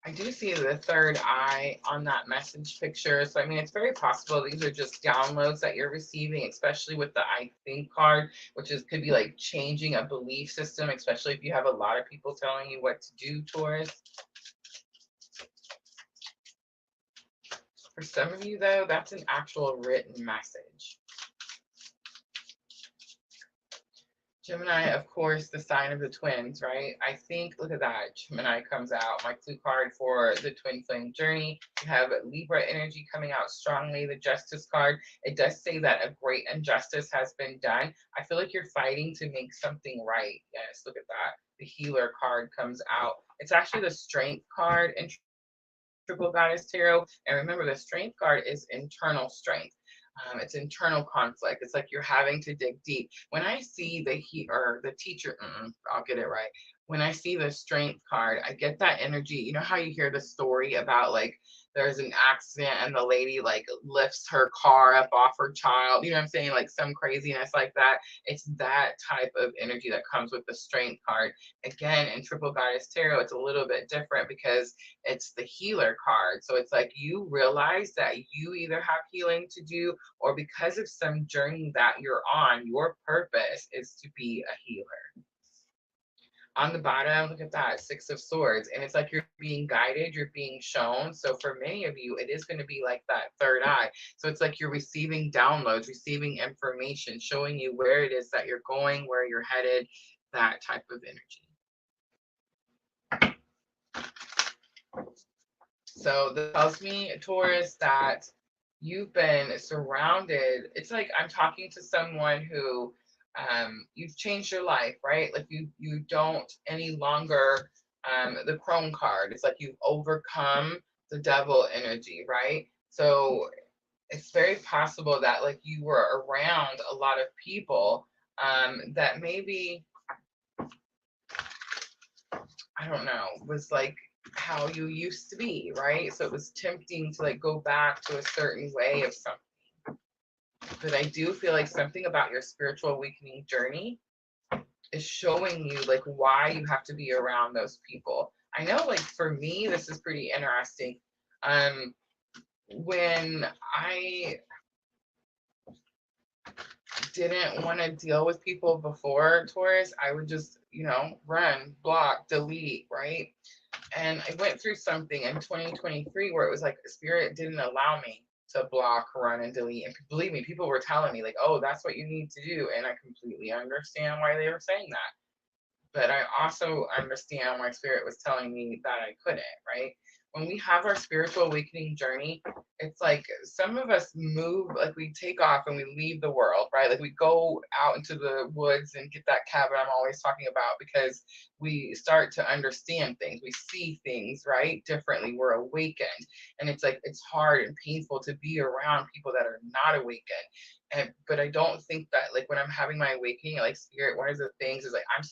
I do see the 3rd eye on that message picture. So, I mean, it's very possible these are just downloads that you're receiving, especially with the I think card, which could be like changing a belief system, especially if you have a lot of people telling you what to do, Taurus. For some of you, though, that's an actual written message. Gemini, of course, the sign of the twins, right? I think, look at that. Gemini comes out. My clue card for the twin flame journey. You have Libra energy coming out strongly. The Justice card. It does say that a great injustice has been done. I feel like you're fighting to make something right. Yes, look at that. The Healer card comes out. It's actually the Strength card in Triple Goddess Tarot. And remember, the Strength card is internal strength. It's internal conflict. It's like you're having to dig deep. When I see the teacher, I'll get it right. When I see the Strength card, I get that energy. You know how you hear the story about like there's an accident and the lady like lifts her car up off her child, you know what I'm saying? Like some craziness like that. It's that type of energy that comes with the strength card. Again, in Triple Goddess Tarot, it's a little bit different because it's the healer card. So it's like you realize that you either have healing to do, or because of some journey that you're on, your purpose is to be a healer. On the bottom, look at that, Six of Swords. And it's like you're being guided, you're being shown. So for many of you, it is going to be like that third eye. So it's like you're receiving downloads, receiving information, showing you where it is that you're going, where you're headed, that type of energy. So this tells me, Taurus, that you've been surrounded. It's like I'm talking to someone who you've changed your life, right? Like you don't any longer the crone card. It's like you've overcome the devil energy, right? So it's very possible that like you were around a lot of people that maybe, I don't know, was like how you used to be, right? So it was tempting to like go back to a certain way of something. But I do feel like something about your spiritual awakening journey is showing you like why you have to be around those people. I know like for me, this is pretty interesting. When I didn't want to deal with people before, Taurus, I would just, run, block, delete, right? And I went through something in 2023 where it was like spirit didn't allow me to block, run, and delete. And believe me, people were telling me like, oh, that's what you need to do. And I completely understand why they were saying that. But I also understand why spirit was telling me that I couldn't, right? When we have our spiritual awakening journey, it's like some of us move, like we take off and we leave the world, right? Like we go out into the woods and get that cabin I'm always talking about, because we start to understand things. We see things, right? Differently. We're awakened. And it's like, it's hard and painful to be around people that are not awakened. But I don't think that like when I'm having my awakening, like spirit, one of the things is like, I'm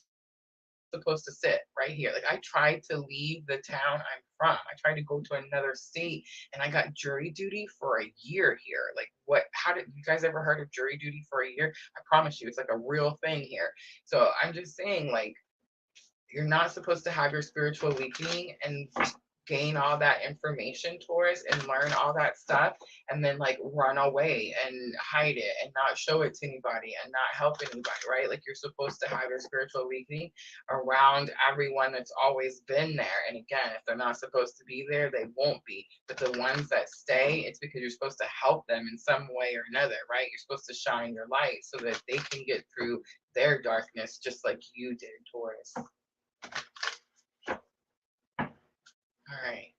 supposed to sit right here. Like I tried to leave the town I'm from. I tried to go to another state and I got jury duty for a year here. Like what, how did you guys ever heard of jury duty for a year? I promise you, it's like a real thing here. So I'm just saying, like, you're not supposed to have your spiritual awakening and gain all that information, Taurus, and learn all that stuff and then like run away and hide it and not show it to anybody and not help anybody, right? Like you're supposed to have your spiritual awakening around everyone that's always been there. And again, if they're not supposed to be there, they won't be. But the ones that stay, it's because you're supposed to help them in some way or another, right? You're supposed to shine your light so that they can get through their darkness just like you did, Taurus. All right.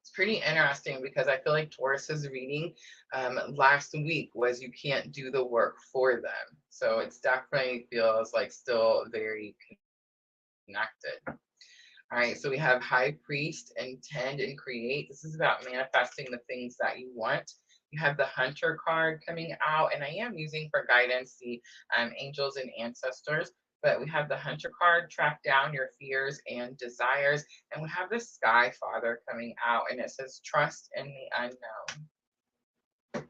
It's pretty interesting because I feel like Taurus's reading last week was you can't do the work for them. So it's definitely feels like still very connected. All right, so we have High Priest, Intend, and Create. This is about manifesting the things that you want. You have the Hunter card coming out, and I am using for guidance the angels and ancestors. But we have the Hunter card, track down your fears and desires. And we have the Sky Father coming out, and it says trust in the unknown.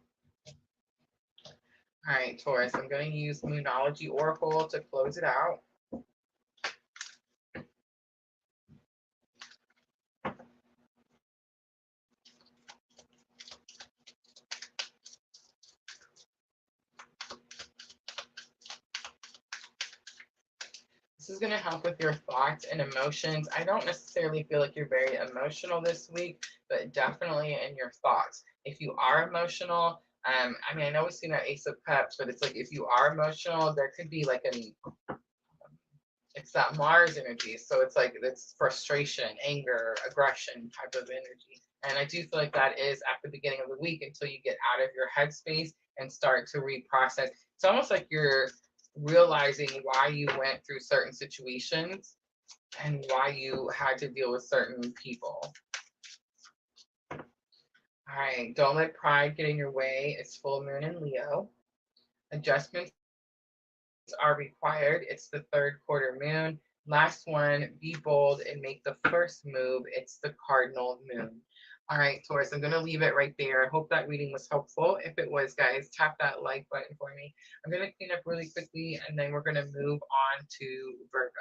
All right, Taurus, I'm going to use Moonology Oracle to close it out. This is going to help with your thoughts and emotions. I don't necessarily feel like you're very emotional this week, but definitely in your thoughts. If you are emotional, I mean, I know we've seen that Ace of Cups, but it's like if you are emotional, there could be like it's that Mars energy. So it's like it's frustration, anger, aggression type of energy. And I do feel like that is at the beginning of the week until you get out of your headspace and start to reprocess. It's almost like you're realizing why you went through certain situations and why you had to deal with certain people. All right, don't let pride get in your way. It's full moon in Leo. Adjustments are required. It's the third quarter moon. Last one, be bold and make the first move. It's the cardinal moon. All right, Taurus, I'm going to leave it right there. I hope that reading was helpful. If it was, guys, tap that like button for me. I'm going to clean up really quickly, and then we're going to move on to Virgo.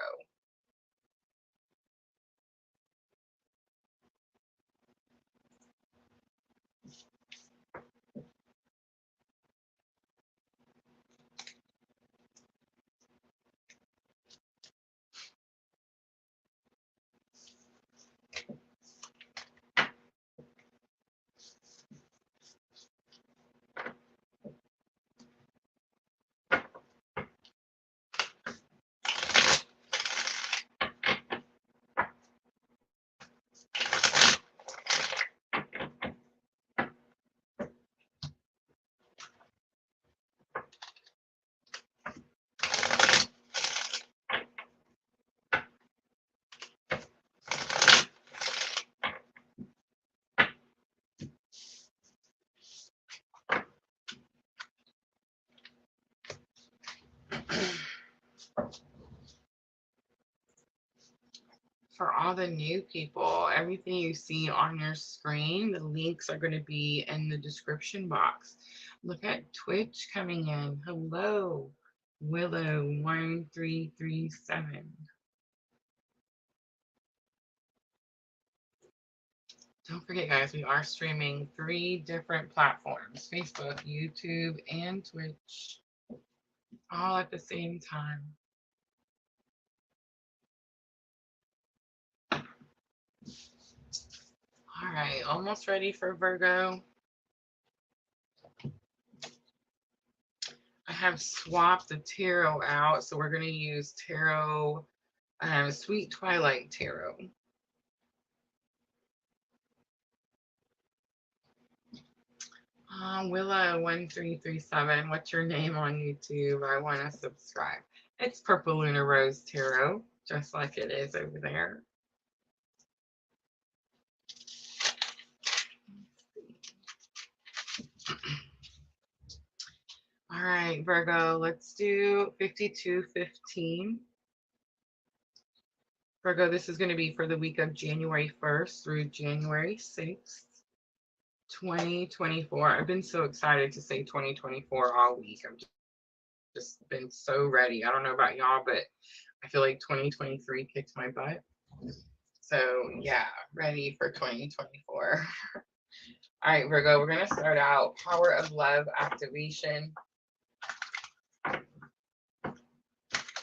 For all the new people, everything you see on your screen, the links are going to be in the description box. Look at Twitch coming in. Hello, Willow1337. Don't forget, guys, we are streaming 3 different platforms: Facebook, YouTube, and Twitch, all at the same time. All right, almost ready for Virgo. I have swapped the tarot out, so we're going to use tarot, Sweet Twilight Tarot. Willow1337, what's your name on YouTube? I want to subscribe. It's purplelunarose Tarot, just like it is over there. All right, Virgo, let's do 5215. Virgo, this is going to be for the week of January 1st through January 6th, 2024. I've been so excited to say 2024 all week. I've just been so ready. I don't know about y'all, but I feel like 2023 kicked my butt. So yeah, ready for 2024. All right, Virgo, we're going to start out Power of Love activation.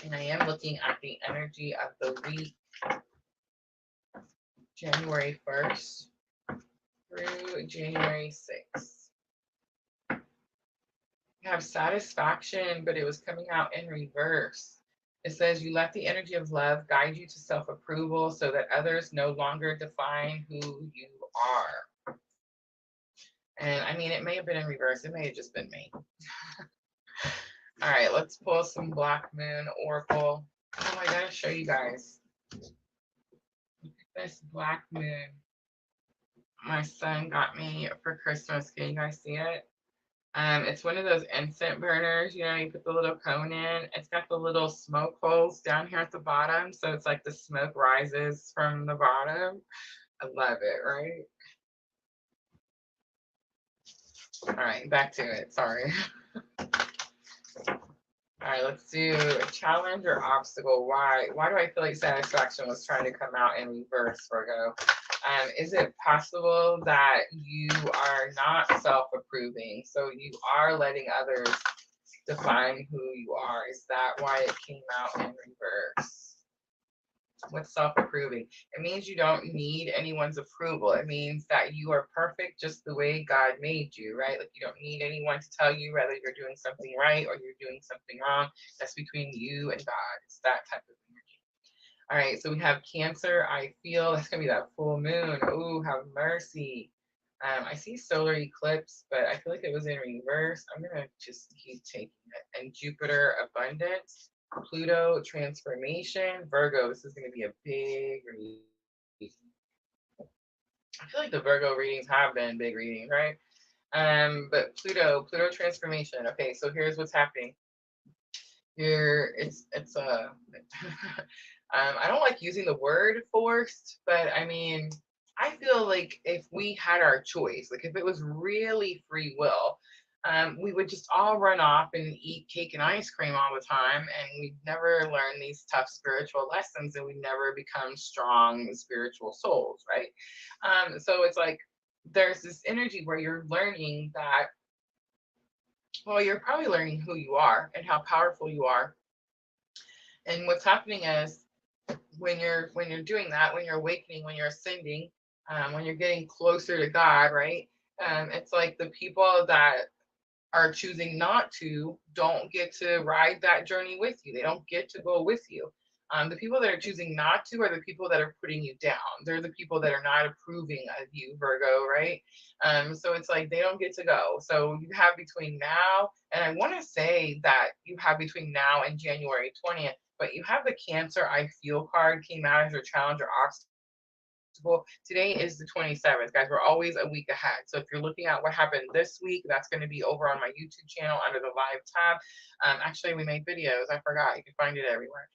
And I am looking at the energy of the week, January 1st through January 6th. You have satisfaction, but it was coming out in reverse. It says you let the energy of love guide you to self-approval so that others no longer define who you are. And I mean, it may have been in reverse. It may have just been me. All right, let's pull some Black Moon Oracle. Oh, I gotta show you guys. Look at this Black Moon. My son got me for Christmas. Can you guys see it? It's one of those instant burners, you know, you put the little cone in. It's got the little smoke holes down here at the bottom. So it's like the smoke rises from the bottom. I love it, right? All right, back to it. Sorry. All right, let's do a challenge or obstacle. Why do I feel like satisfaction was trying to come out in reverse, Virgo? Is it possible that you are not self-approving? So you are letting others define who you are. Is that why it came out in reverse? What's self-approving? It means you don't need anyone's approval. It means that you are perfect just the way God made you, right? Like you don't need anyone to tell you whether you're doing something right or you're doing something wrong. That's between you and God. It's that type of energy. All right, so we have Cancer. I feel that's gonna be that full moon. Oh, have mercy. I see solar eclipse, but I feel like it was in reverse. I'm gonna just keep taking it. And Jupiter, abundance. Pluto, transformation. Virgo, this is gonna be a big reading. I feel like the Virgo readings have been big readings, right? But Pluto transformation. Okay, so here's what's happening. Here, it's I don't like using the word forced, but I mean, I feel like if we had our choice, like if it was really free will, we would just all run off and eat cake and ice cream all the time, and we'd never learn these tough spiritual lessons, and we'd never become strong spiritual souls, right? So it's like there's this energy where you're learning that, well, you're probably learning who you are and how powerful you are. And what's happening is when you're doing that, when you're awakening, when you're ascending, when you're getting closer to God, right? It's like the people that are choosing not to don't get to ride that journey with you. They don't get to go with you. The people that are choosing not to are the people that are putting you down. They're the people that are not approving of you, Virgo, right? So it's like they don't get to go. So you have between now, and I want to say that you have between now and January 20th, but you have the Cancer I Feel card came out as your challenge or obstacle. Today is the 27th, guys. We're always a week ahead. So if you're looking at what happened this week, that's going to be over on my YouTube channel under the live tab. Actually, we made videos. I forgot. You can find it everywhere.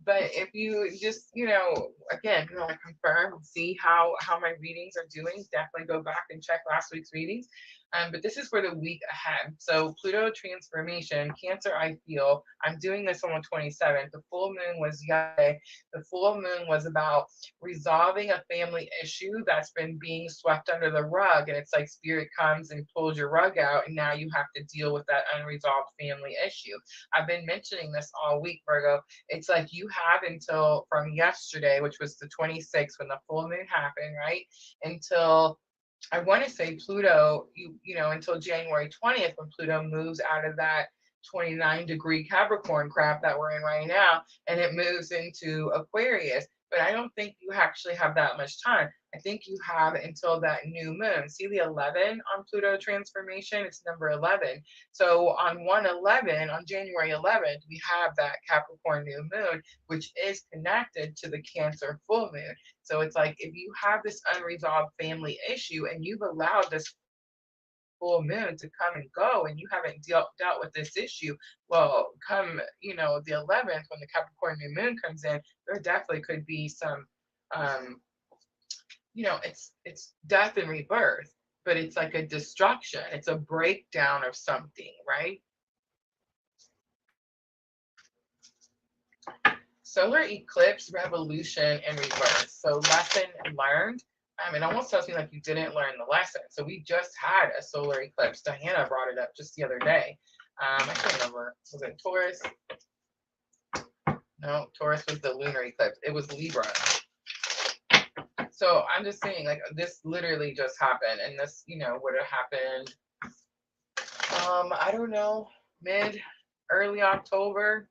But if you just, again, you want to confirm, see how my readings are doing, definitely go back and check last week's readings. But this is for the week ahead. So Pluto transformation, Cancer, I feel. I'm doing this on the 27th. The full moon was yesterday. The full moon was about resolving a family issue that's been being swept under the rug. And it's like spirit comes and pulls your rug out, and now you have to deal with that unresolved family issue. I've been mentioning this all week, Virgo. It's like you have until from yesterday, which was the 26th when the full moon happened, right? Until I want to say Pluto, until January 20th when Pluto moves out of that 29-degree Capricorn crap that we're in right now, and it moves into Aquarius. But I don't think you actually have that much time. I think you have until that new moon. See the 11 on Pluto transformation? It's number 11. So on 1/11, on January 11th, we have that Capricorn new moon, which is connected to the Cancer full moon. So it's like if you have this unresolved family issue and you've allowed this full moon to come and go and you haven't dealt with this issue, well, come, the 11th when the Capricorn new moon comes in, there definitely could be some, um, it's death and rebirth, but it's like a destruction. It's a breakdown of something, right? Solar eclipse, revolution, and rebirth. So lesson learned. It almost tells me like you didn't learn the lesson. So we just had a solar eclipse. Diana brought it up just the other day. I can't remember. Was it Taurus? No, Taurus was the lunar eclipse. It was Libra. So I'm just saying, like, this literally just happened, and this, would have happened. I don't know, early October.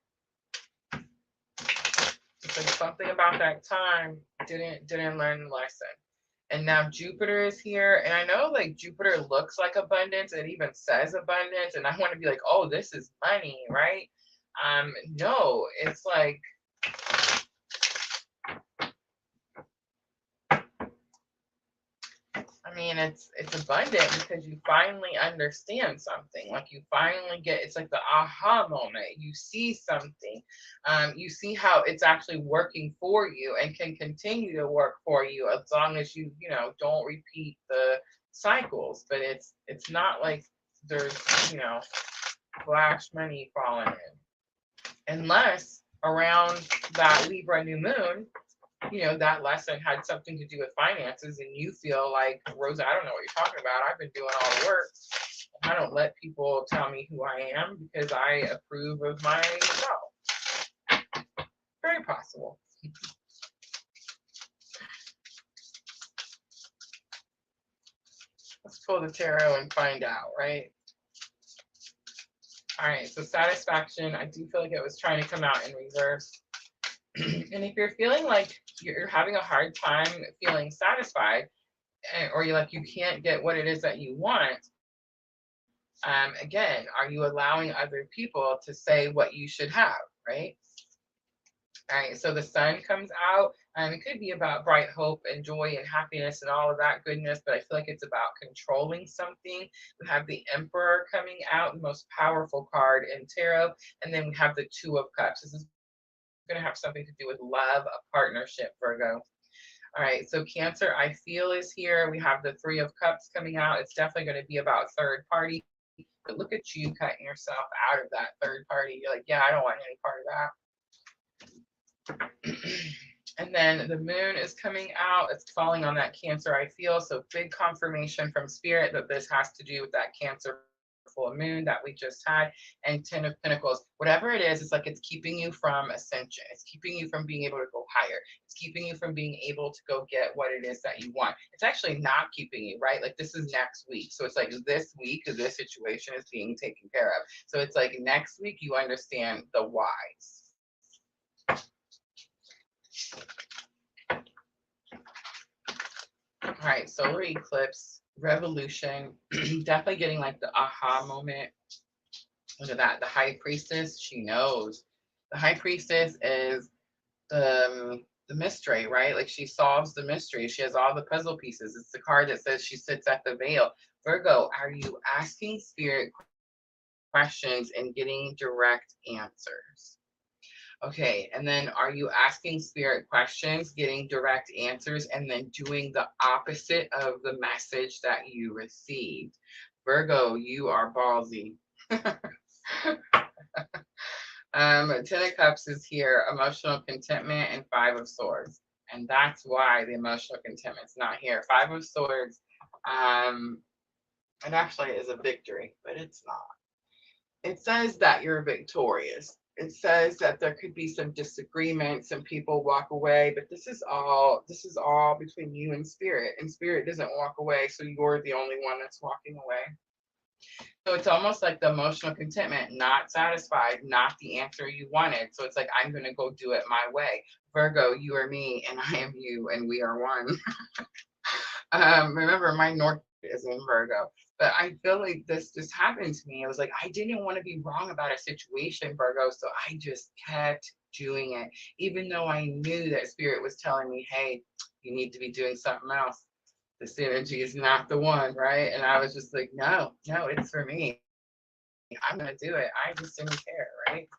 Just like something about that time didn't learn the lesson. And now Jupiter is here, and I know like Jupiter looks like abundance. It even says abundance, and I want to be like, oh, this is money, right? No, it's like it's abundant because you finally understand something. Like you finally it's like the aha moment. You see something. You see how it's actually working for you and can continue to work for you as long as you don't repeat the cycles. But it's not like there's flash money falling in, unless around that Libra new moon, that lesson had something to do with finances, and you feel like, Rosa, I don't know what you're talking about. I've been doing all the work. I don't let people tell me who I am because I approve of myself. Very possible. Let's pull the tarot and find out, right? All right, so satisfaction. I do feel like it was trying to come out in reverse. And if you're feeling like you're having a hard time feeling satisfied, or you can't get what it is that you want, again, are you allowing other people to say what you should have, right? All right, so the sun comes out. It could be about bright hope and joy and happiness and all of that goodness, but I feel like it's about controlling something. We have the Emperor coming out, the most powerful card in tarot, and then we have the Two of Cups. This is going to have something to do with love, a partnership, Virgo. All right, so Cancer, I feel, is here. We have the Three of Cups coming out. It's definitely going to be about third party. But look at you cutting yourself out of that third party. You're like, yeah, I don't want any part of that. And then the moon is coming out. It's falling on that Cancer, I feel. So big confirmation from Spirit that this has to do with that Cancer full moon that we just had. And 10 of Pentacles. Whatever it is, it's like it's keeping you from ascension. It's keeping you from being able to go higher. It's keeping you from being able to go get what it is that you want. It's actually not keeping you, right? Like this is next week. So it's like this week, this situation is being taken care of. So it's like next week you understand the whys. All right, solar eclipse, revolution, definitely getting like the aha moment. Look at that, the high priestess, she knows. The high priestess is the mystery, right? Like she solves the mystery. She has all the puzzle pieces. It's the card that says she sits at the veil. Virgo, are you asking spirit questions and getting direct answers? Okay, and then are you asking spirit questions, getting direct answers, and then doing the opposite of the message that you received? Virgo, you are ballsy. 10 of Cups is here, emotional contentment, and 5 of Swords. And that's why the emotional contentment's not here. 5 of Swords, it actually is a victory, but it's not. It says that you're victorious. It says that there could be some disagreements and people walk away, but this is all between you and spirit doesn't walk away. So you're the only one that's walking away. So it's almost like the emotional contentment, not satisfied, not the answer you wanted. So it's like, I'm going to go do it my way. Virgo, you are me and I am you and we are one. Remember, my North is in Virgo. But I feel like this just happened to me. It was like, I didn't want to be wrong about a situation, Virgo. So I just kept doing it, even though I knew that spirit was telling me, hey, you need to be doing something else. This energy is not the one, right? And I was just like, no, it's for me. I'm going to do it. I just didn't care, right?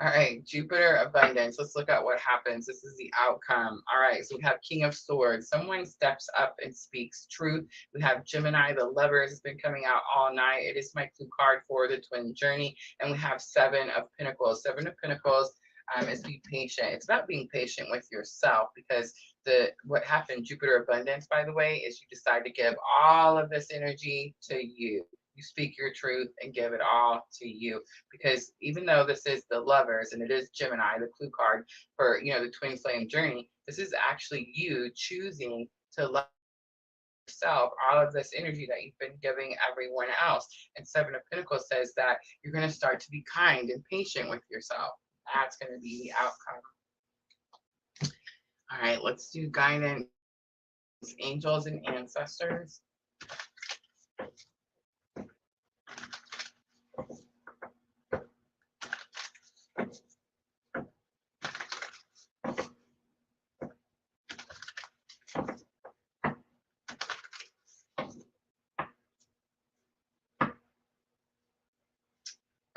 All right, Jupiter abundance. Let's look at what happens. This is the outcome. All right, so we have King of Swords. Someone steps up and speaks truth. We have Gemini, the Lovers. It's been coming out all night. It is my clue card for the twin journey. And we have 7 of Pentacles. 7 of Pentacles is be patient. It's about being patient with yourself because what happened, Jupiter abundance, by the way, is you decide to give all of this energy to you. You speak your truth and give it all to you, because even though this is the Lovers and it is Gemini, the clue card for the twin flame journey, this is actually you choosing to love yourself all of this energy that you've been giving everyone else. And 7 of Pentacles says that you're going to start to be kind and patient with yourself. That's going to be the outcome. All right, let's do guidance, angels and ancestors.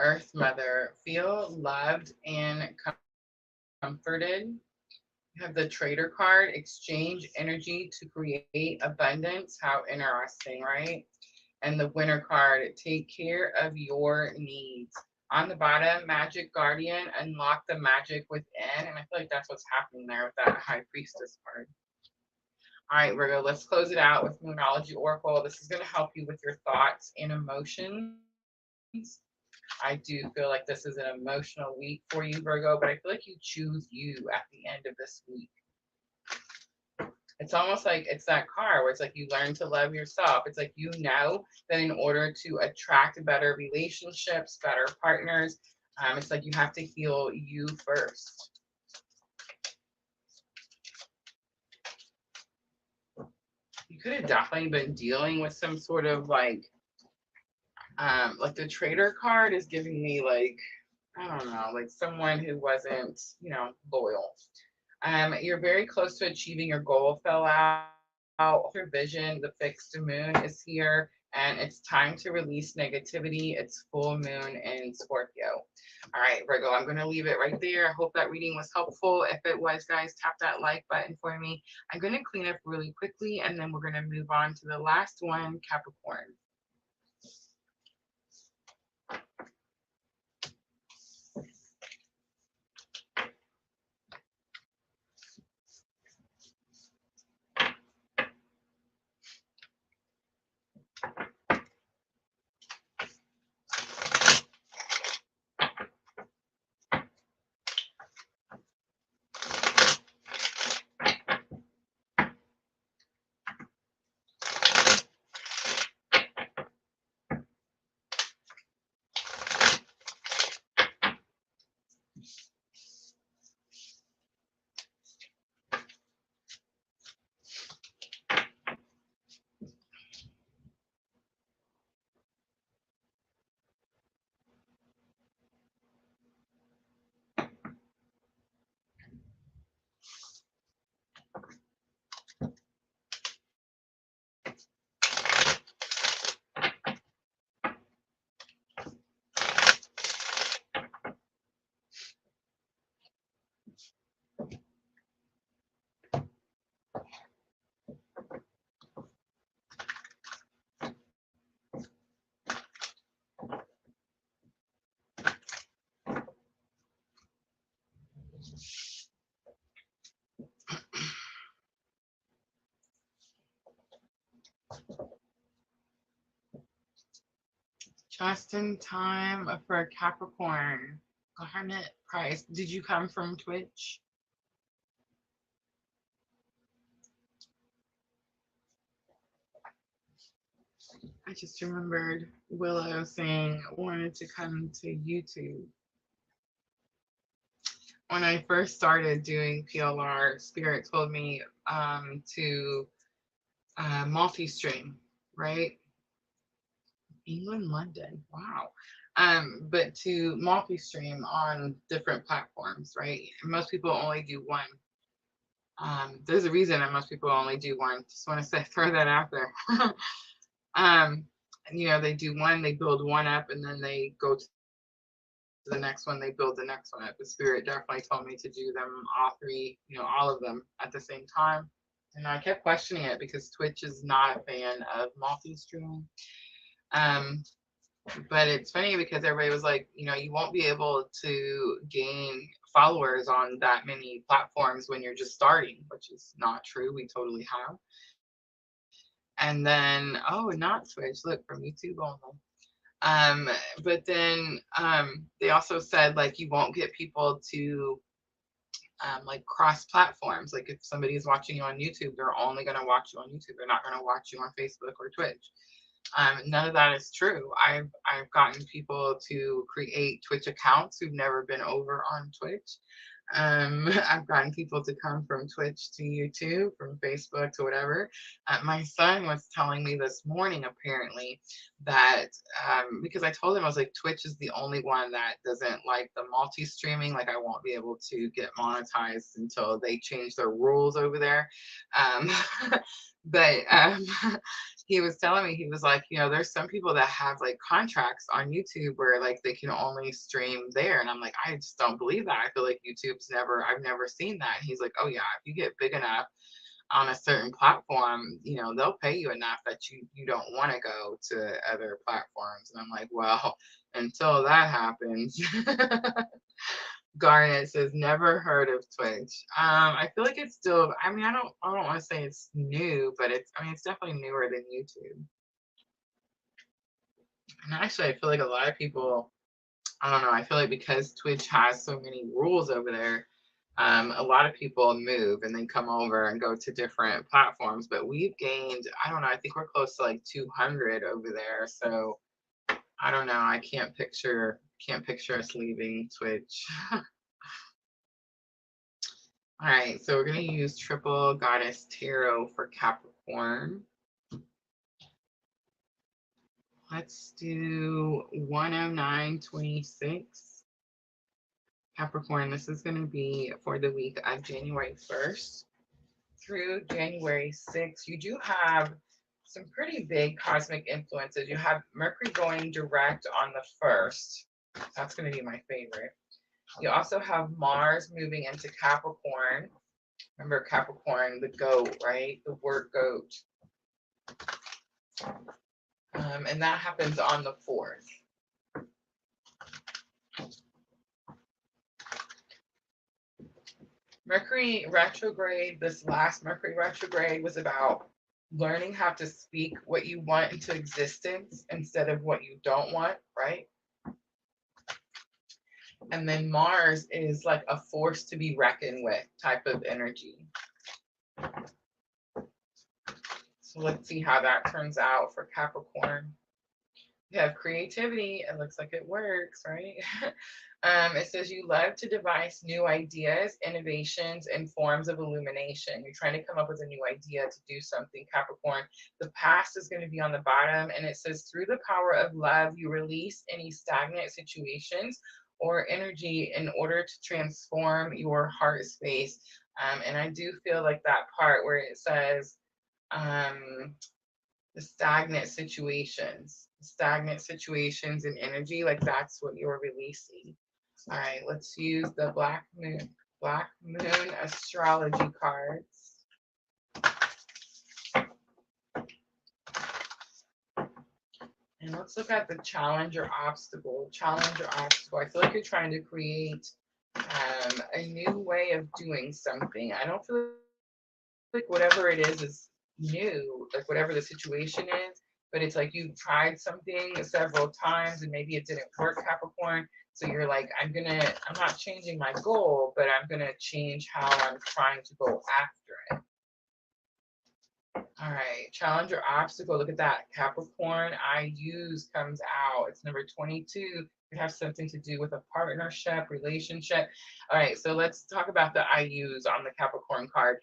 Earth Mother, feel loved and comforted. You have the Trader card, exchange energy to create abundance. How interesting, right? And the Winner card, take care of your needs. On the bottom, Magic Guardian, unlock the magic within. And I feel like that's what's happening there with that High Priestess card. All right, Virgo, let's close it out with Moonology Oracle. This is going to help you with your thoughts and emotions. I do feel like this is an emotional week for you, Virgo, but I feel like you choose you at the end of this week. It's almost like it's that card where it's like you learn to love yourself. It's like you know that in order to attract better relationships, better partners, it's like you have to heal you first. You could have definitely been dealing with some sort of like the Trader card is giving me like, I don't know, like someone who wasn't, loyal. You're very close to achieving your goal, fell out. Your vision, the fixed moon is here. and it's time to release negativity. It's full moon in Scorpio. All right, Virgo, I'm going to leave it right there. I hope that reading was helpful. If it was, guys, tap that like button for me. I'm going to clean up really quickly, and then we're going to move on to the last one, Capricorn. Just in time for Capricorn. Garnet Price. Did you come from Twitch? I just remembered Willow saying wanted to come to YouTube. When I first started doing PLR, Spirit told me to multi-stream, right? England, London, wow. But to multi-stream on different platforms, right? Most people only do one. There's a reason that most people only do one. Just want to say, throw that out there. You know, they do one, they build one up, and then they go to the next one, they build the next one up. The Spirit definitely told me to do them all three, you know, all of them at the same time. And I kept questioning it because Twitch is not a fan of multi-streaming. But it's funny because everybody was like, you know, you won't be able to gain followers on that many platforms when you're just starting, which is not true. We totally have. And then, oh, not Twitch, look, from YouTube only. But then they also said, like, you won't get people to like cross platforms. Like if somebody's watching you on YouTube, they're only going to watch you on YouTube. They're not going to watch you on Facebook or Twitch. None of that is true. I've gotten people to create Twitch accounts who've never been over on Twitch. I've gotten people to come from Twitch to YouTube, from Facebook to whatever. My son was telling me this morning, apparently, that because I told him, I was like, Twitch is the only one that doesn't like the multi-streaming. Like I won't be able to get monetized until they change their rules over there. But he was telling me, he was like, you know, there's some people that have like contracts on YouTube where like they can only stream there. And I'm like, I just don't believe that. I feel like I've never seen that. And he's like, oh yeah, if you get big enough on a certain platform, you know, they'll pay you enough that you don't want to go to other platforms. And I'm like, well, until that happens. Garnet says never heard of Twitch. I feel like it's still, I mean, I don't want to say it's new, but it's definitely newer than YouTube. And actually I feel like a lot of people, I don't know, I feel like because Twitch has so many rules over there, a lot of people move and then come over and go to different platforms. But we've gained, I don't know, I think we're close to like 200 over there. So I don't know, I can't picture us leaving Twitch. All right, so we're going to use Triple Goddess Tarot for Capricorn. Let's do 109.26. Capricorn, this is going to be for the week of January 1st through January 6th. You do have some pretty big cosmic influences. You have Mercury going direct on the 1st. That's going to be my favorite. You also have Mars moving into Capricorn. Remember Capricorn, the goat, right? The word goat. And that happens on the 4th. Mercury retrograde, this last Mercury retrograde was about learning how to speak what you want into existence instead of what you don't want, right? And then Mars is like a force to be reckoned with type of energy. So let's see how that turns out for Capricorn. We have creativity. It looks like it works, right? It says you love to devise new ideas, innovations, and forms of illumination. You're trying to come up with a new idea to do something, Capricorn. The past is going to be on the bottom, and it says through the power of love, you release any stagnant situations or energy in order to transform your heart space. And I do feel like that part where it says the stagnant situations and energy, like that's what you're releasing. All right, let's use the Black Moon astrology cards. And let's look at the challenge or obstacle. Challenge or obstacle. I feel like you're trying to create a new way of doing something. I don't feel like whatever it is new, like whatever the situation is, but it's like you've tried something several times and maybe it didn't work, Capricorn. So you're like, I'm not changing my goal, but I'm gonna change how I'm trying to go after it. All right, challenge or obstacle. Look at that. Capricorn, I use comes out. It's number 22. It has something to do with a partnership, relationship. All right, so let's talk about the I use on the Capricorn card.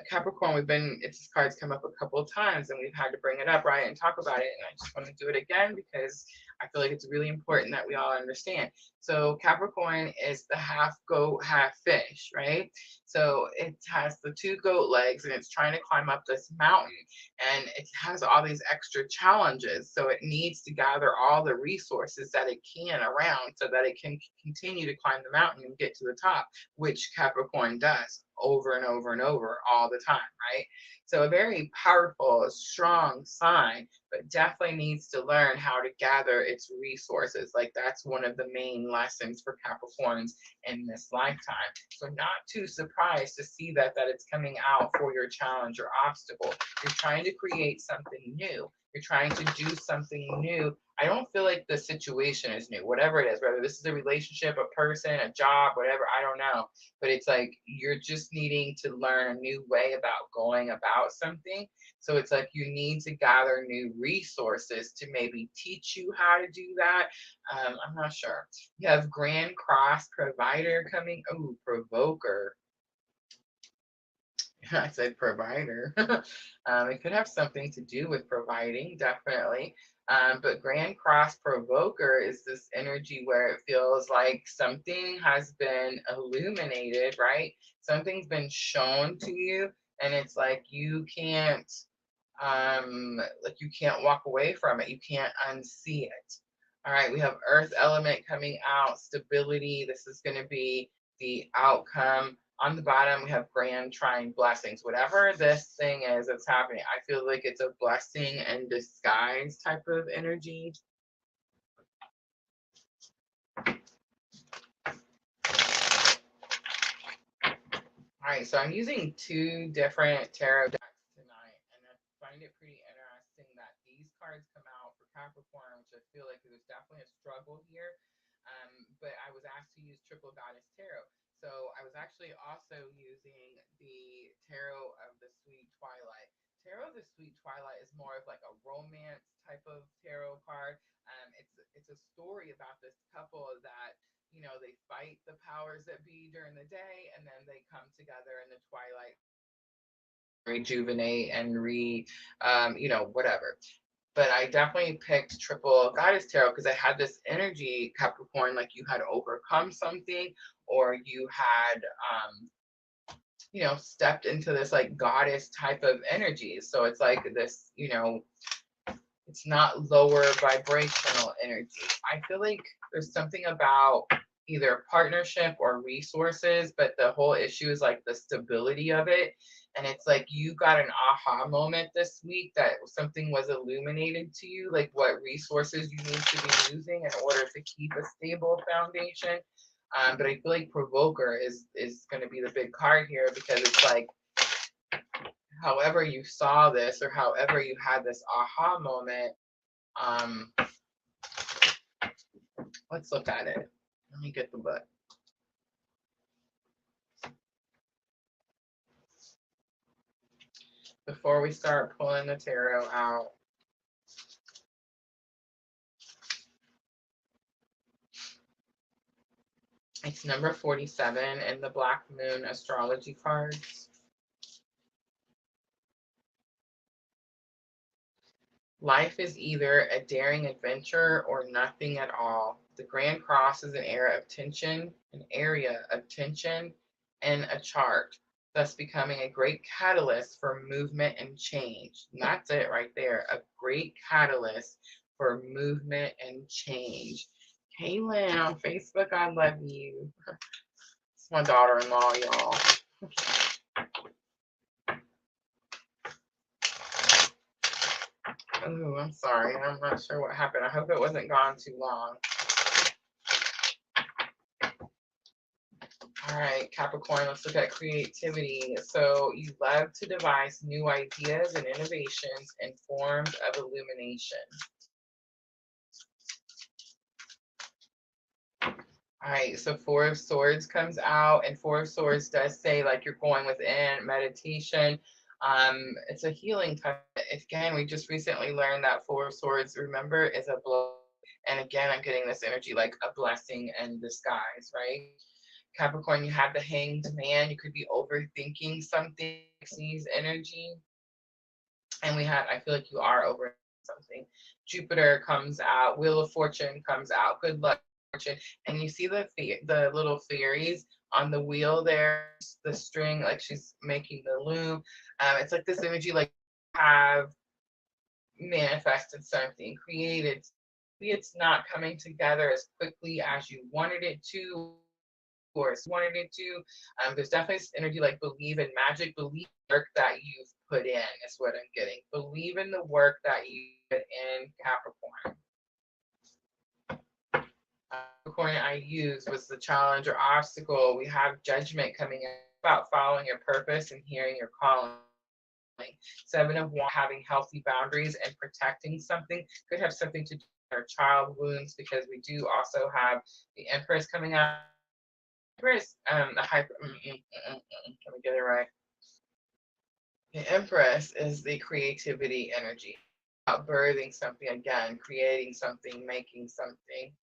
Capricorn, this card's come up a couple of times and we've had to bring it up, right, and talk about it. And I just want to do it again because I feel like it's really important that we all understand. So Capricorn is the half goat, half fish, right? So it has the 2 goat legs and it's trying to climb up this mountain and it has all these extra challenges. So it needs to gather all the resources that it can around so that it can continue to climb the mountain and get to the top, which Capricorn does over and over and over all the time, right? So a very powerful, strong sign, but definitely needs to learn how to gather its resources. Like that's one of the main lessons for Capricorns in this lifetime. So not too surprised to see that it's coming out for your challenge or obstacle. You're trying to create something new. You're trying to do something new. I don't feel like the situation is new, whatever it is, whether this is a relationship, a person, a job, whatever, I don't know. But it's like you're just needing to learn a new way about going about something. So it's like you need to gather new resources to maybe teach you how to do that. I'm not sure. You have Grand Cross Provider coming. Oh, Provoker. I said provider. It could have something to do with providing, definitely. But Grand Cross Provoker is this energy where it feels like something has been illuminated, right? Something's been shown to you, and it's like you can't walk away from it. You can't unsee it. All right, we have Earth element coming out, stability. This is going to be the outcome. On the bottom, we have grand trine blessings. Whatever this thing is that's happening, I feel like it's a blessing in disguise type of energy. All right, so I'm using 2 different tarot decks tonight, and I find it pretty interesting that these cards come out for Capricorn, which I feel like there's definitely a struggle here. But I was asked to use Triple Goddess Tarot. So I was actually also using the Tarot of the Sweet Twilight. Tarot of the Sweet Twilight is more of like a romance type of tarot card. It's a story about this couple that, you know, they fight the powers that be during the day and then they come together in the twilight, rejuvenate and whatever. But I definitely picked Triple Goddess Tarot because I had this energy, Capricorn, like you had overcome something or you had you know, stepped into this like goddess type of energy. So it's like this, you know, it's not lower vibrational energy. I feel like there's something about either partnership or resources, but the whole issue is like the stability of it. And it's like you got an aha moment this week that something was illuminated to you, like what resources you need to be using in order to keep a stable foundation. But I feel like provoker is going to be the big card here, because it's like however you saw this or however you had this aha moment, um, let's look at it. Let me get the book. Before we start pulling the tarot out, it's number 47 in the Black Moon astrology cards. Life is either a daring adventure or nothing at all. The Grand Cross is an area of tension, and a chart, thus becoming a great catalyst for movement and change. And that's it right there, a great catalyst for movement and change. Kaylin on Facebook, I love you. It's my daughter-in-law, y'all. Oh, I'm sorry. I'm not sure what happened. I hope it wasn't gone too long. All right, Capricorn, let's look at creativity. So you love to devise new ideas and innovations in forms of illumination. All right, so Four of Swords comes out, and Four of Swords does say like you're going within meditation. It's a healing type. Again, we just recently learned that Four of Swords, remember, is a blow. And again, I'm getting this energy like a blessing in disguise, right? Capricorn, you have the Hanged Man. You could be overthinking something, sees energy. And we have, I feel like you are over something. Jupiter comes out, Wheel of Fortune comes out, good luck, fortune. And you see the little fairies on the wheel there, the string, like she's making the loom. It's like this energy, like have manifested something, created. Maybe it's not coming together as quickly as you wanted it to, or wanted it to. There's definitely this energy like believe in magic, believe in the work that you've put in, is what I'm getting. Believe in the work that you put in, Capricorn. Capricorn I used was the challenge or obstacle. We have judgment coming in about following your purpose and hearing your calling. Seven of Wands, having healthy boundaries and protecting something, could have something to do with our child wounds, because we do also have the Empress coming out. Empress, the hyper, let me get it right. The Empress is the creativity energy, about birthing something again, creating something, making something.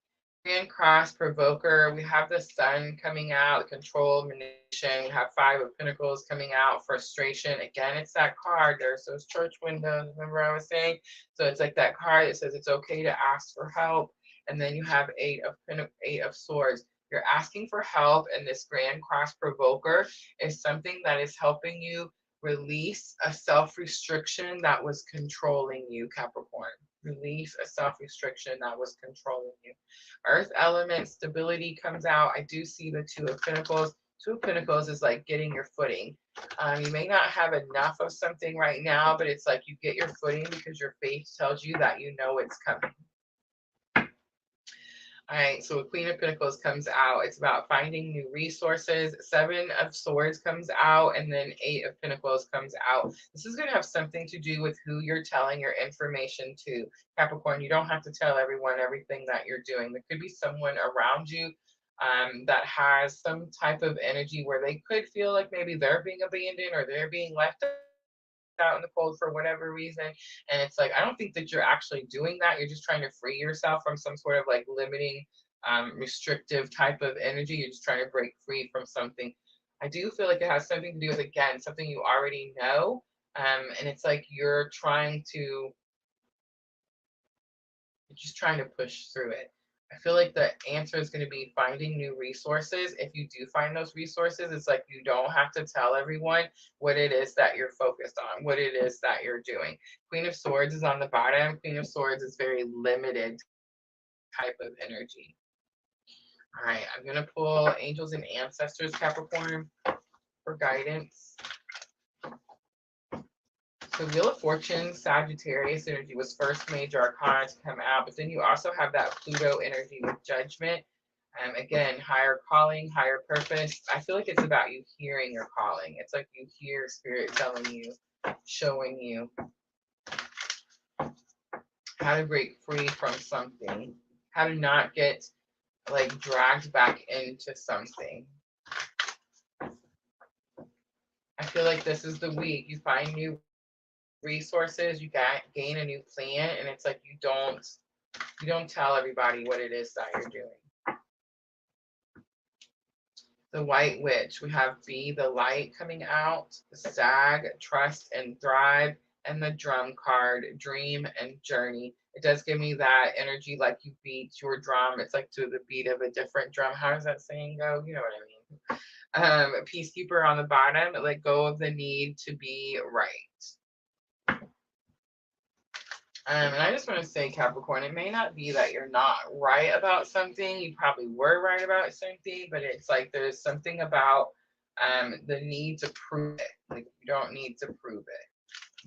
Grand Cross, Provoker, we have the Sun coming out, control, manipulation. We have Five of Pentacles coming out, frustration. Again, it's that card. There's those church windows, remember I was saying? So it's like that card that says it's okay to ask for help. And then you have Eight of Swords. You're asking for help, and this Grand Cross Provoker is something that is helping you release a self-restriction that was controlling you, Capricorn. Release a self-restriction that was controlling you. Earth element stability comes out. I do see the Two of Pentacles. Two of Pentacles is like getting your footing. You may not have enough of something right now, but it's like you get your footing because your faith tells you that you know it's coming. All right, so Queen of Pentacles comes out. It's about finding new resources. Seven of Swords comes out, and then Eight of Pentacles comes out. This is going to have something to do with who you're telling your information to. Capricorn, you don't have to tell everyone everything that you're doing. There could be someone around you that has some type of energy where they could feel like maybe they're being abandoned or they're being left out in the cold for whatever reason. And it's like, I don't think that you're actually doing that. You're just trying to free yourself from some sort of like limiting, restrictive type of energy. You're just trying to break free from something. I do feel like it has something to do with, again, something you already know. And it's like you're just trying to push through it. I feel like the answer is going to be finding new resources. If you do find those resources, it's like you don't have to tell everyone what it is that you're focused on, what it is that you're doing. Queen of Swords is on the bottom. Queen of Swords is very limited type of energy. All right, I'm going to pull Angels and Ancestors, Capricorn, for guidance. So Wheel of Fortune, Sagittarius energy was first major arcana to come out, but then you also have that Pluto energy with Judgment. Again, higher calling, higher purpose. I feel like it's about you hearing your calling. It's like you hear Spirit telling you, showing you how to break free from something, how to not get like dragged back into something. I feel like this is the week you find new resources, you gain a new plan, and it's like you don't tell everybody what it is that you're doing. The White Witch, we have Be the Light coming out, the Stag, Trust and Thrive, and the Drum card, Dream and Journey. It does give me that energy like you beat your drum. It's like to the beat of a different drum. How does that saying go? You know what I mean. Peacekeeper on the bottom, let go of the need to be right. And I just want to say, Capricorn, it may not be that you're not right about something. You probably were right about something, but it's like there's something about the need to prove it. Like you don't need to prove it.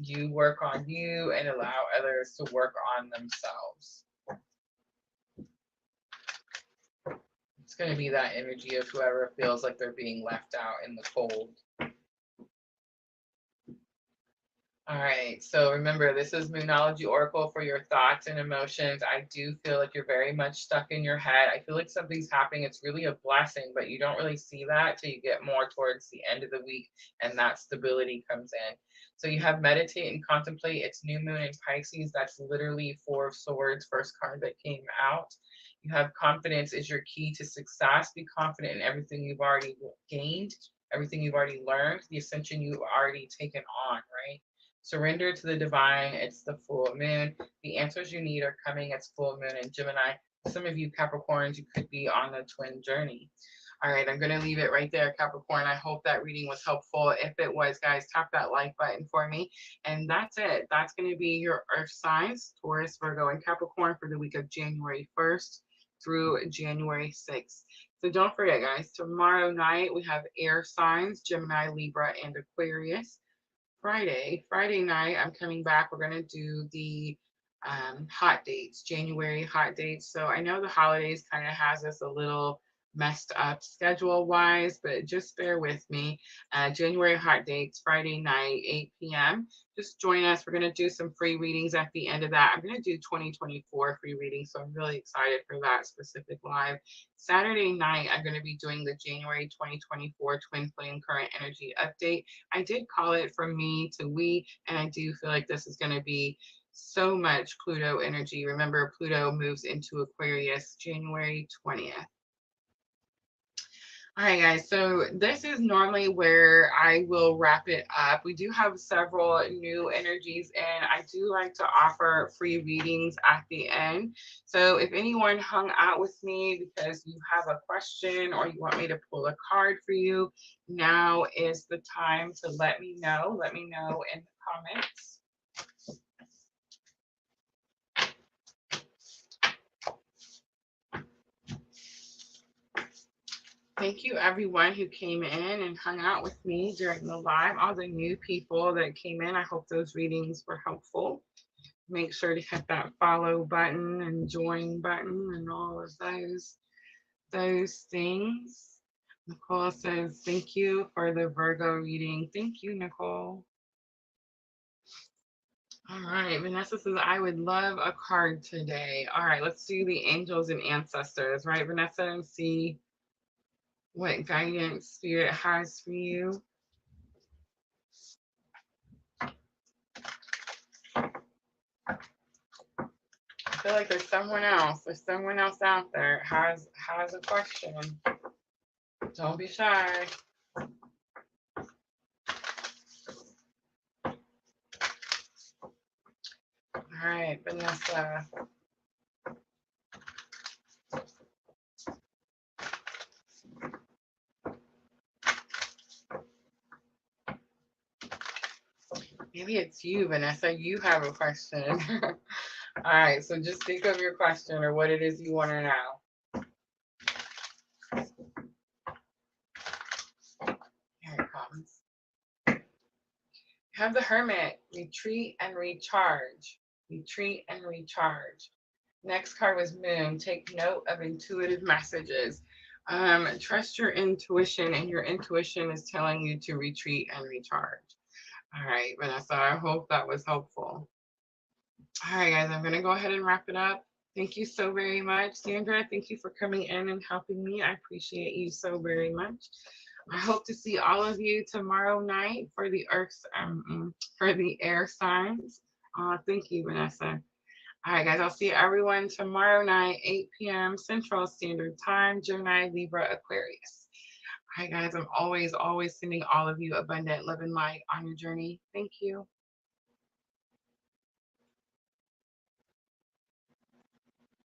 You work on you and allow others to work on themselves. It's going to be that energy of whoever feels like they're being left out in the cold. All right, so remember, this is Moonology Oracle for your thoughts and emotions. I do feel like you're very much stuck in your head. I feel like something's happening. It's really a blessing, but you don't really see that till you get more towards the end of the week and that stability comes in. So you have meditate and contemplate. It's new moon in Pisces. That's literally Four of Swords, first card that came out. You have confidence is your key to success. Be confident in everything you've already gained, everything you've already learned, the ascension you've already taken on, right? Surrender to the divine. It's the full moon. The answers you need are coming. It's full moon in Gemini. Some of you Capricorns, you could be on the twin journey. All right, I'm going to leave it right there, Capricorn. I hope that reading was helpful. If it was, guys, tap that like button for me. And that's it. That's going to be your earth signs, Taurus, Virgo, and Capricorn for the week of January 1st through January 6th. So don't forget, guys, tomorrow night we have air signs, Gemini, Libra, and Aquarius. Friday night, I'm coming back. We're going to do the hot dates, January hot dates. So I know the holidays kind of has us a little messed up schedule wise, but just bear with me. January hot dates, Friday night, 8 p.m. Just join us. We're going to do some free readings at the end of that. I'm going to do 2024 free readings, so I'm really excited for that specific live. Saturday night, I'm going to be doing the January 2024 Twin Flame Current Energy Update. I did call it from me to we, and I do feel like this is going to be so much Pluto energy. Remember, Pluto moves into Aquarius January 20th. All right, guys, so this is normally where I will wrap it up. We do have several new energies, and I do like to offer free readings at the end. So if anyone hung out with me because you have a question or you want me to pull a card for you, now is the time to let me know. Let me know in the comments. Thank you, everyone who came in and hung out with me during the live. All the new people that came in, I hope those readings were helpful. Make sure to hit that follow button and join button and all of those things. Nicole says, thank you for the Virgo reading. Thank you, Nicole. All right, Vanessa says, I would love a card today. All right, let's do the angels and ancestors, right, Vanessa, and see what guidance Spirit has for you. I feel like there's someone else. There's someone else out there has a question. Don't be shy. All right, Vanessa. Maybe it's you, Vanessa. You have a question. All right, so just think of your question or what it is you want to know. Here it comes. You have the Hermit, retreat and recharge. Retreat and recharge. Next card was Moon. Take note of intuitive messages. Trust your intuition, and your intuition is telling you to retreat and recharge. All right, Vanessa, I hope that was helpful. All right, guys, I'm going to go ahead and wrap it up. Thank you so very much. Sandra, thank you for coming in and helping me. I appreciate you so very much. I hope to see all of you tomorrow night for the for the air signs. Thank you, Vanessa. All right, guys, I'll see everyone tomorrow night, 8 p.m. Central Standard Time, Gemini, Libra, Aquarius. All right, guys, I'm always sending all of you abundant love and light on your journey. Thank you.